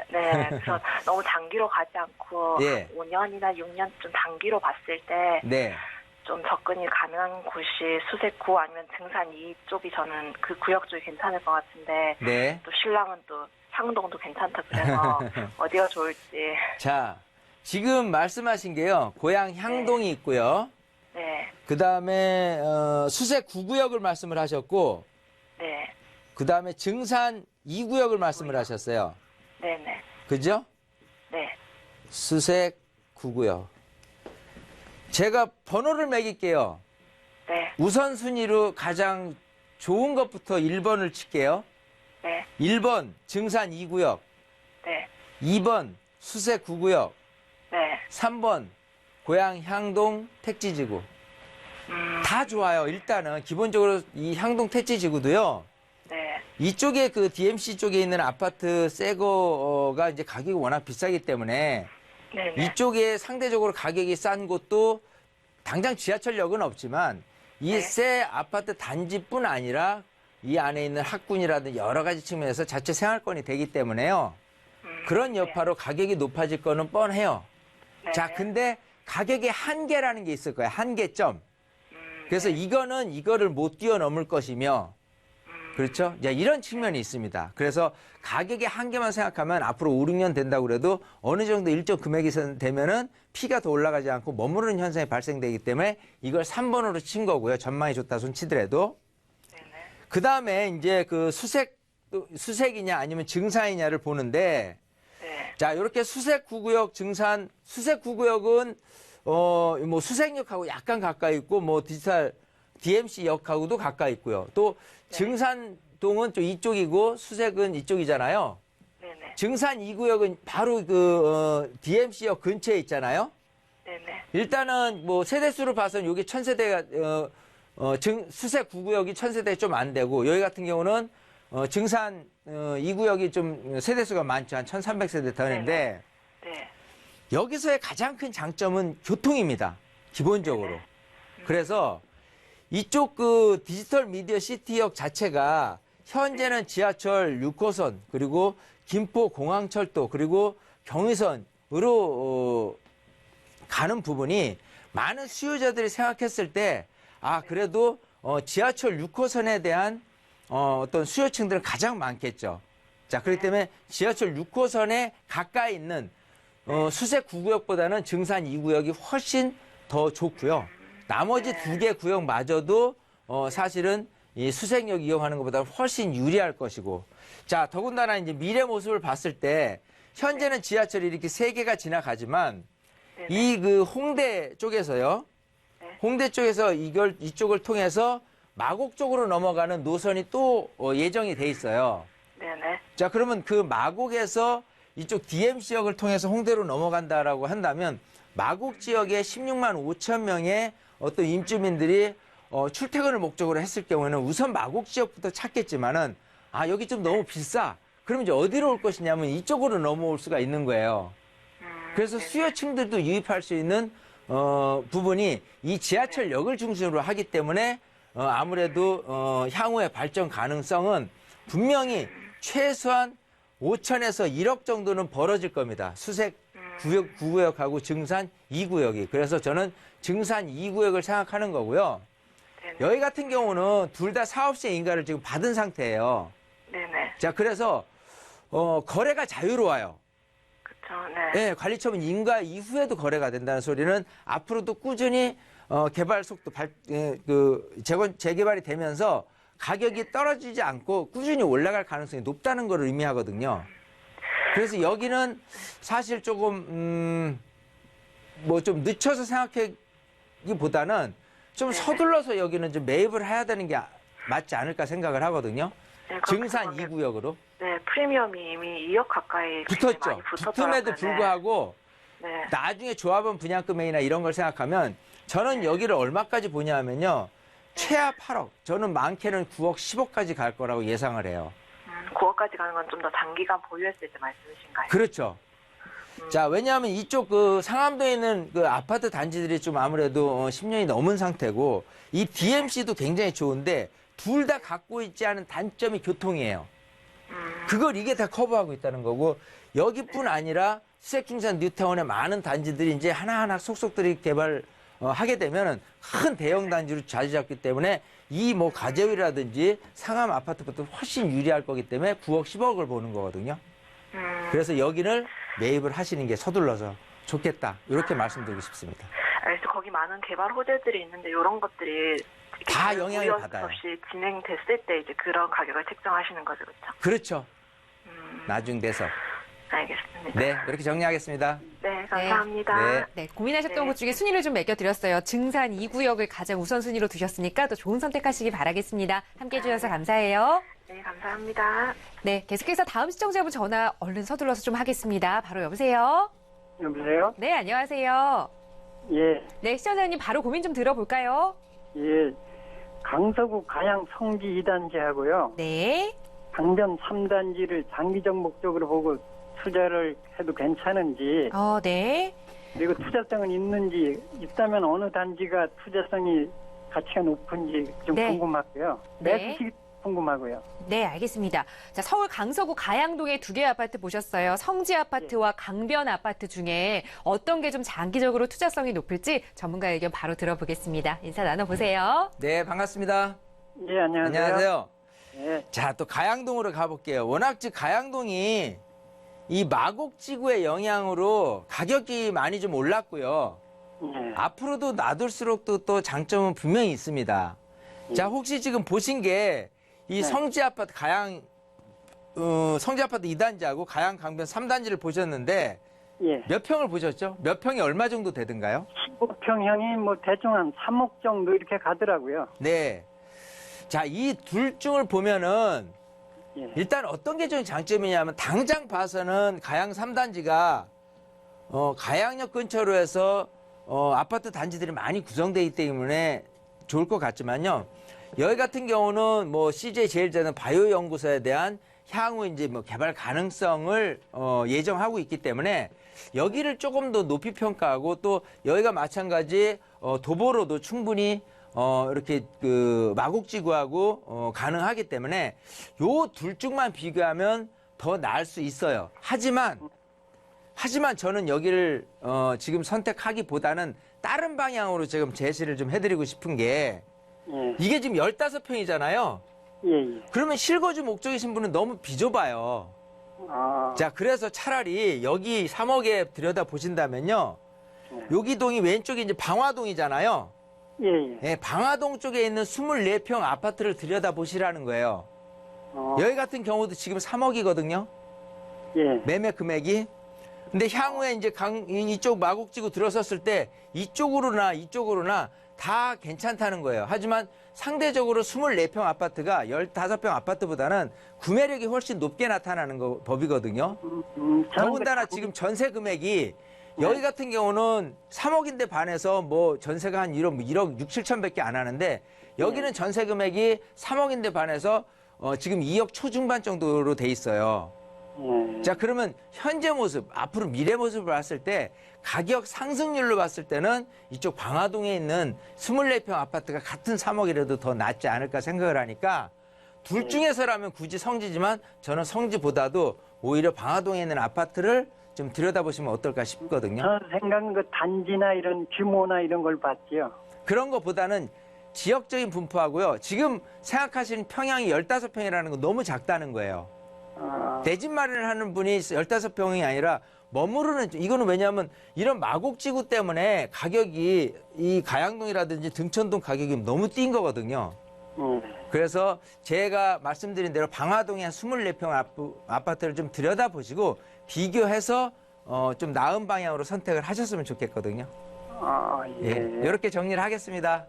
네, 그래서 너무 단기로 가지 않고 예. 5년이나 6년 좀 단기로 봤을 때 네. 좀 접근이 가능한 곳이 수색구 아니면 증산 이쪽이 저는 그 구역 쪽이 괜찮을 것 같은데 네. 또 신랑은 또 상동도 괜찮다 그래서 어디가 좋을지. 자, 지금 말씀하신 게요. 고향 향동이 있고요. 네, 그다음에 수색 9구역을 말씀을 하셨고 네, 그다음에 증산 2구역을 말씀을 하셨어요. 네, 네, 그죠? 네, 수색 9구역. 제가 번호를 매길게요. 네, 우선순위로 가장 좋은 것부터 1번을 칠게요. 네, 1번 증산 2구역, 네, 2번 수색 9구역, 네. 3번 고향 향동 택지지구. 다 좋아요. 일단은 기본적으로 이 향동 택지지구도요. 네, 이쪽에 그 DMC 쪽에 있는 아파트 새 거가 이제 가격이 워낙 비싸기 때문에 네, 네. 이쪽에 상대적으로 가격이 싼 곳도 당장 지하철역은 없지만 이 새 아파트 단지뿐 아니라 이 안에 있는 학군이라든지 여러 가지 측면에서 자체 생활권이 되기 때문에요. 그런 여파로 가격이 높아질 거는 뻔해요. 네. 자, 근데 가격의 한계라는 게 있을 거예요. 한계점. 그래서 이거는 이거를 못 뛰어넘을 것이며, 그렇죠? 자, 이런 측면이 있습니다. 그래서 가격의 한계만 생각하면 앞으로 5, 6년 된다고 그래도 어느 정도 일정 금액이 되면은 피가 더 올라가지 않고 머무르는 현상이 발생되기 때문에 이걸 3번으로 친 거고요. 전망이 좋다 손 치더라도. 그 다음에 이제 그 수색이냐 아니면 증산이냐를 보는데, 네. 자, 이렇게 수색 9구역 증산, 수색 9구역은 뭐 수색역하고 약간 가까이 있고 뭐 디지털 DMC 역하고도 가까이 있고요. 또 증산동은 또 이쪽이고 수색은 이쪽이잖아요. 네네. 증산 2구역은 바로 DMC역 근처에 있잖아요. 네네. 일단은 뭐 세대수로 봐서는 여기 1000세대가 수색 9구역이 1000세대 좀 안 되고 여기 같은 경우는 증산 2구역이 좀 세대수가 많죠. 한 1300세대 되는데 네. 여기서의 가장 큰 장점은 교통입니다. 기본적으로. 그래서 이쪽 그 디지털 미디어 시티역 자체가 현재는 지하철 6호선 그리고 김포 공항철도 그리고 경의선으로 가는 부분이 많은 수요자들이 생각했을 때 그래도 지하철 6호선에 대한 어떤 수요층들은 가장 많겠죠. 자, 그렇기 때문에 지하철 6호선에 가까이 있는 수색 9구역보다는 증산 2구역이 훨씬 더 좋고요. 나머지 두 개 구역마저도 사실은 이 수색역 이용하는 것보다 훨씬 유리할 것이고. 자, 더군다나 이제 미래 모습을 봤을 때 현재는 지하철이 이렇게 세 개가 지나가지만 이 그 홍대 쪽에서요. 홍대 쪽에서 이쪽을 통해서 마곡 쪽으로 넘어가는 노선이 또 예정이 돼 있어요. 네네. 자, 그러면 그 마곡에서 이쪽 DMC역을 통해서 홍대로 넘어간다라고 한다면 마곡 지역에 16만 5천 명의 어떤 임주민들이 출퇴근을 목적으로 했을 경우에는 우선 마곡 지역부터 찾겠지만은 여기 좀 너무 비싸. 그러면 이제 어디로 올 것이냐면 이쪽으로 넘어올 수가 있는 거예요. 그래서 수요층들도 유입할 수 있는 부분이 이 지하철역을 중심으로 하기 때문에 아무래도 향후의 발전 가능성은 분명히 최소한 5천에서 1억 정도는 벌어질 겁니다. 수색 9구역하고 증산 2구역이. 그래서 저는 증산 2구역을 생각하는 거고요. 여기 같은 경우는 둘 다 사업시행 인가를 지금 받은 상태예요. 네네. 자, 그래서 거래가 자유로워요. 그쵸. 네. 네, 관리처분 인가 이후에도 거래가 된다는 소리는 앞으로도 꾸준히 개발 속도 재개발이 되면서 가격이 떨어지지 않고 꾸준히 올라갈 가능성이 높다는 걸 의미하거든요. 그래서 여기는 사실 조금 뭐 좀 늦춰서 생각하기보다는 좀 서둘러서 여기는 좀 매입을 해야 되는 게 맞지 않을까 생각을 하거든요. 네, 증산 그렇게 2구역으로. 네, 프리미엄이 이미 2억 가까이 붙었죠. 많이 붙었더라고요. 붙음에도 불구하고 네. 나중에 조합원 분양금액이나 이런 걸 생각하면 저는 여기를 얼마까지 보냐 하면요. 최하 8억, 저는 많게는 9억, 10억까지 갈 거라고 예상을 해요. 9억까지 가는 건 좀 더 장기간 보유했을 때 말씀이신가요? 그렇죠. 자, 왜냐하면 이쪽 그 상암도에 있는 그 아파트 단지들이 좀 아무래도 10년이 넘은 상태고 이 DMC도 굉장히 좋은데 둘 다 갖고 있지 않은 단점이 교통이에요. 그걸 이게 다 커버하고 있다는 거고 여기뿐 아니라 수색중산 뉴타운의 많은 단지들이 이제 하나하나 속속들이 개발하게 되면은 큰 대형 단지로 자리 잡기 때문에 이 뭐 가재위라든지 상암 아파트부터 훨씬 유리할 거기 때문에 9억, 10억을 보는 거거든요. 그래서 여기를 매입을 하시는 게 서둘러서 좋겠다. 이렇게 말씀드리고 싶습니다. 그래서 거기 많은 개발 호재들이 있는데 이런 것들이 이렇게 다 영향을 우연 받아요. 없이 진행됐을 때 이제 그런 가격을 책정하시는 거죠, 그렇죠? 그렇죠. 나중 돼서. 알겠습니다. 네, 이렇게 정리하겠습니다. 네, 감사합니다. 네. 네, 고민하셨던 네. 곳 중에 순위를 좀 매겨드렸어요. 증산 2구역을 가장 우선순위로 두셨으니까 또 좋은 선택하시기 바라겠습니다. 함께해 주셔서 감사해요. 네, 감사합니다. 네, 계속해서 다음 시청자분 전화 얼른 서둘러서 좀 하겠습니다. 바로 여보세요? 여보세요? 네, 안녕하세요. 예, 네, 시청자님 바로 고민 좀 들어볼까요? 예. 강서구 가양 성지 2단지하고요. 네. 강변 3단지를 장기적 목적으로 보고 투자를 해도 괜찮은지, 네. 그리고 투자성은 있다면 어느 단지가 투자성이 가치가 높은지 좀 네. 궁금하고요. 네. 매수시 궁금하고요. 네, 알겠습니다. 자, 서울 강서구 가양동에 두 개의 아파트 보셨어요. 성지 아파트와 강변 아파트 중에 어떤 게 좀 장기적으로 투자성이 높을지 전문가 의견 바로 들어보겠습니다. 인사 나눠보세요. 네, 반갑습니다. 예, 안녕하세요. 안녕하세요. 예, 자, 또 가양동으로 가볼게요. 워낙 가양동이 이 마곡지구의 영향으로 가격이 많이 좀 올랐고요. 예. 앞으로도 놔둘수록 또 장점은 분명히 있습니다. 자, 혹시 지금 보신 게 이 네. 성지 아파트 성지 아파트 2단지하고 가양 강변 3단지를 보셨는데 예. 몇 평을 보셨죠? 몇 평이 얼마 정도 되던가요? 15평형이 뭐 대충 한 3억 정도 이렇게 가더라고요. 네. 자, 이 둘 중을 보면은 예. 일단 어떤 게 좀 장점이냐면 당장 봐서는 가양 3단지가 가양역 근처로 해서 아파트 단지들이 많이 구성되어 있기 때문에 좋을 것 같지만요. 여기 같은 경우는 뭐 CJ 제일제는 바이오 연구소에 대한 향후 이제 뭐 개발 가능성을 예정하고 있기 때문에 여기를 조금 더 높이 평가하고 또 여기가 마찬가지 도보로도 충분히 이렇게 그 마곡지구하고 가능하기 때문에 요 둘 중만 비교하면 더 나을 수 있어요. 하지만 저는 여기를 지금 선택하기보다는 다른 방향으로 지금 제시를 좀 해드리고 싶은 게 예. 이게 지금 15평이잖아요. 예, 예. 그러면 실거주 목적이신 분은 너무 비좁아요. 아, 자, 그래서 차라리 여기 3억에 들여다 보신다면요. 여기 동이 왼쪽이 이제 방화동이잖아요. 예, 예. 예, 방화동 쪽에 있는 24평 아파트를 들여다 보시라는 거예요. 여기 같은 경우도 지금 3억이거든요. 예. 매매 금액이. 근데 향후에 이제 이쪽 마곡지구 들어섰을 때 이쪽으로나 다 괜찮다는 거예요. 하지만 상대적으로 24평 아파트가 15평 아파트보다는 구매력이 훨씬 높게 나타나는 법이거든요. 저는 더군다나 그 지금 전세 금액이 여기 같은 경우는 3억인데 반해서 뭐 전세가 한 1억 6, 7천밖에 안 하는데 여기는 전세 금액이 3억인데 반해서 지금 2억 초중반 정도로 돼 있어요. 예. 자, 그러면 현재 모습, 앞으로 미래 모습을 봤을 때 가격 상승률로 봤을 때는 이쪽 방화동에 있는 24평 아파트가 같은 3억이라도 더 낫지 않을까 생각을 하니까 둘 중에서라면 굳이 성지지만 저는 성지보다도 오히려 방화동에 있는 아파트를 좀 들여다보시면 어떨까 싶거든요. 저 생각은 그 단지나 이런 규모나 이런 걸 봤지요. 그런 것보다는 지역적인 분포하고요. 지금 생각하시는 평양이 15평이라는 건 너무 작다는 거예요. 대집 마련을 하는 분이 15평이 아니라 머무르는, 이거는 왜냐하면 이런 마곡지구 때문에 가격이 이 가양동이라든지 등촌동 가격이 너무 뛴 거거든요. 그래서 제가 말씀드린 대로 방화동에 한 24평 아파트를 좀 들여다보시고 비교해서 좀 나은 방향으로 선택을 하셨으면 좋겠거든요. 예. 예, 이렇게 정리를 하겠습니다.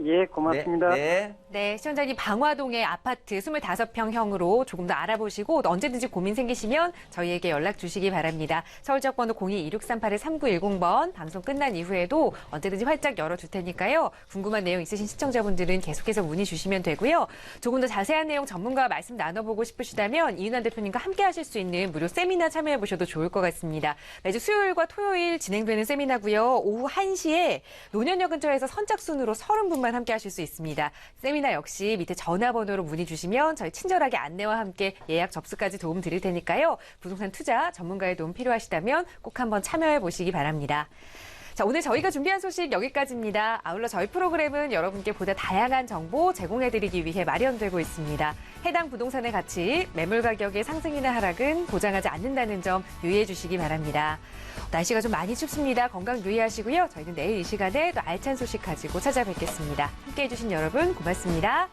예, 고맙습니다. 네. 네, 시청자님 방화동의 아파트 25평형으로 조금 더 알아보시고 언제든지 고민 생기시면 저희에게 연락 주시기 바랍니다. 서울지역번호 02-2638-3910번 방송 끝난 이후에도 언제든지 활짝 열어둘 테니까요. 궁금한 내용 있으신 시청자분들은 계속해서 문의 주시면 되고요. 조금 더 자세한 내용 전문가와 말씀 나눠보고 싶으시다면 이은환 대표님과 함께 하실 수 있는 무료 세미나 참여해보셔도 좋을 것 같습니다. 매주 수요일과 토요일 진행되는 세미나고요. 오후 1시에 노년역 근처에서 선착순으로 30분만 함께 하실 수 있습니다. 세미나 역시 밑에 전화번호로 문의 주시면 저희 친절하게 안내와 함께 예약 접수까지 도움 드릴 테니까요. 부동산 투자 전문가의 도움 필요하시다면 꼭 한번 참여해 보시기 바랍니다. 자, 오늘 저희가 준비한 소식 여기까지입니다. 아울러 저희 프로그램은 여러분께 보다 다양한 정보 제공해드리기 위해 마련되고 있습니다. 해당 부동산의 가치, 매물 가격의 상승이나 하락은 보장하지 않는다는 점 유의해 주시기 바랍니다. 날씨가 좀 많이 춥습니다. 건강 유의하시고요. 저희는 내일 이 시간에 또 알찬 소식 가지고 찾아뵙겠습니다. 함께해 주신 여러분 고맙습니다.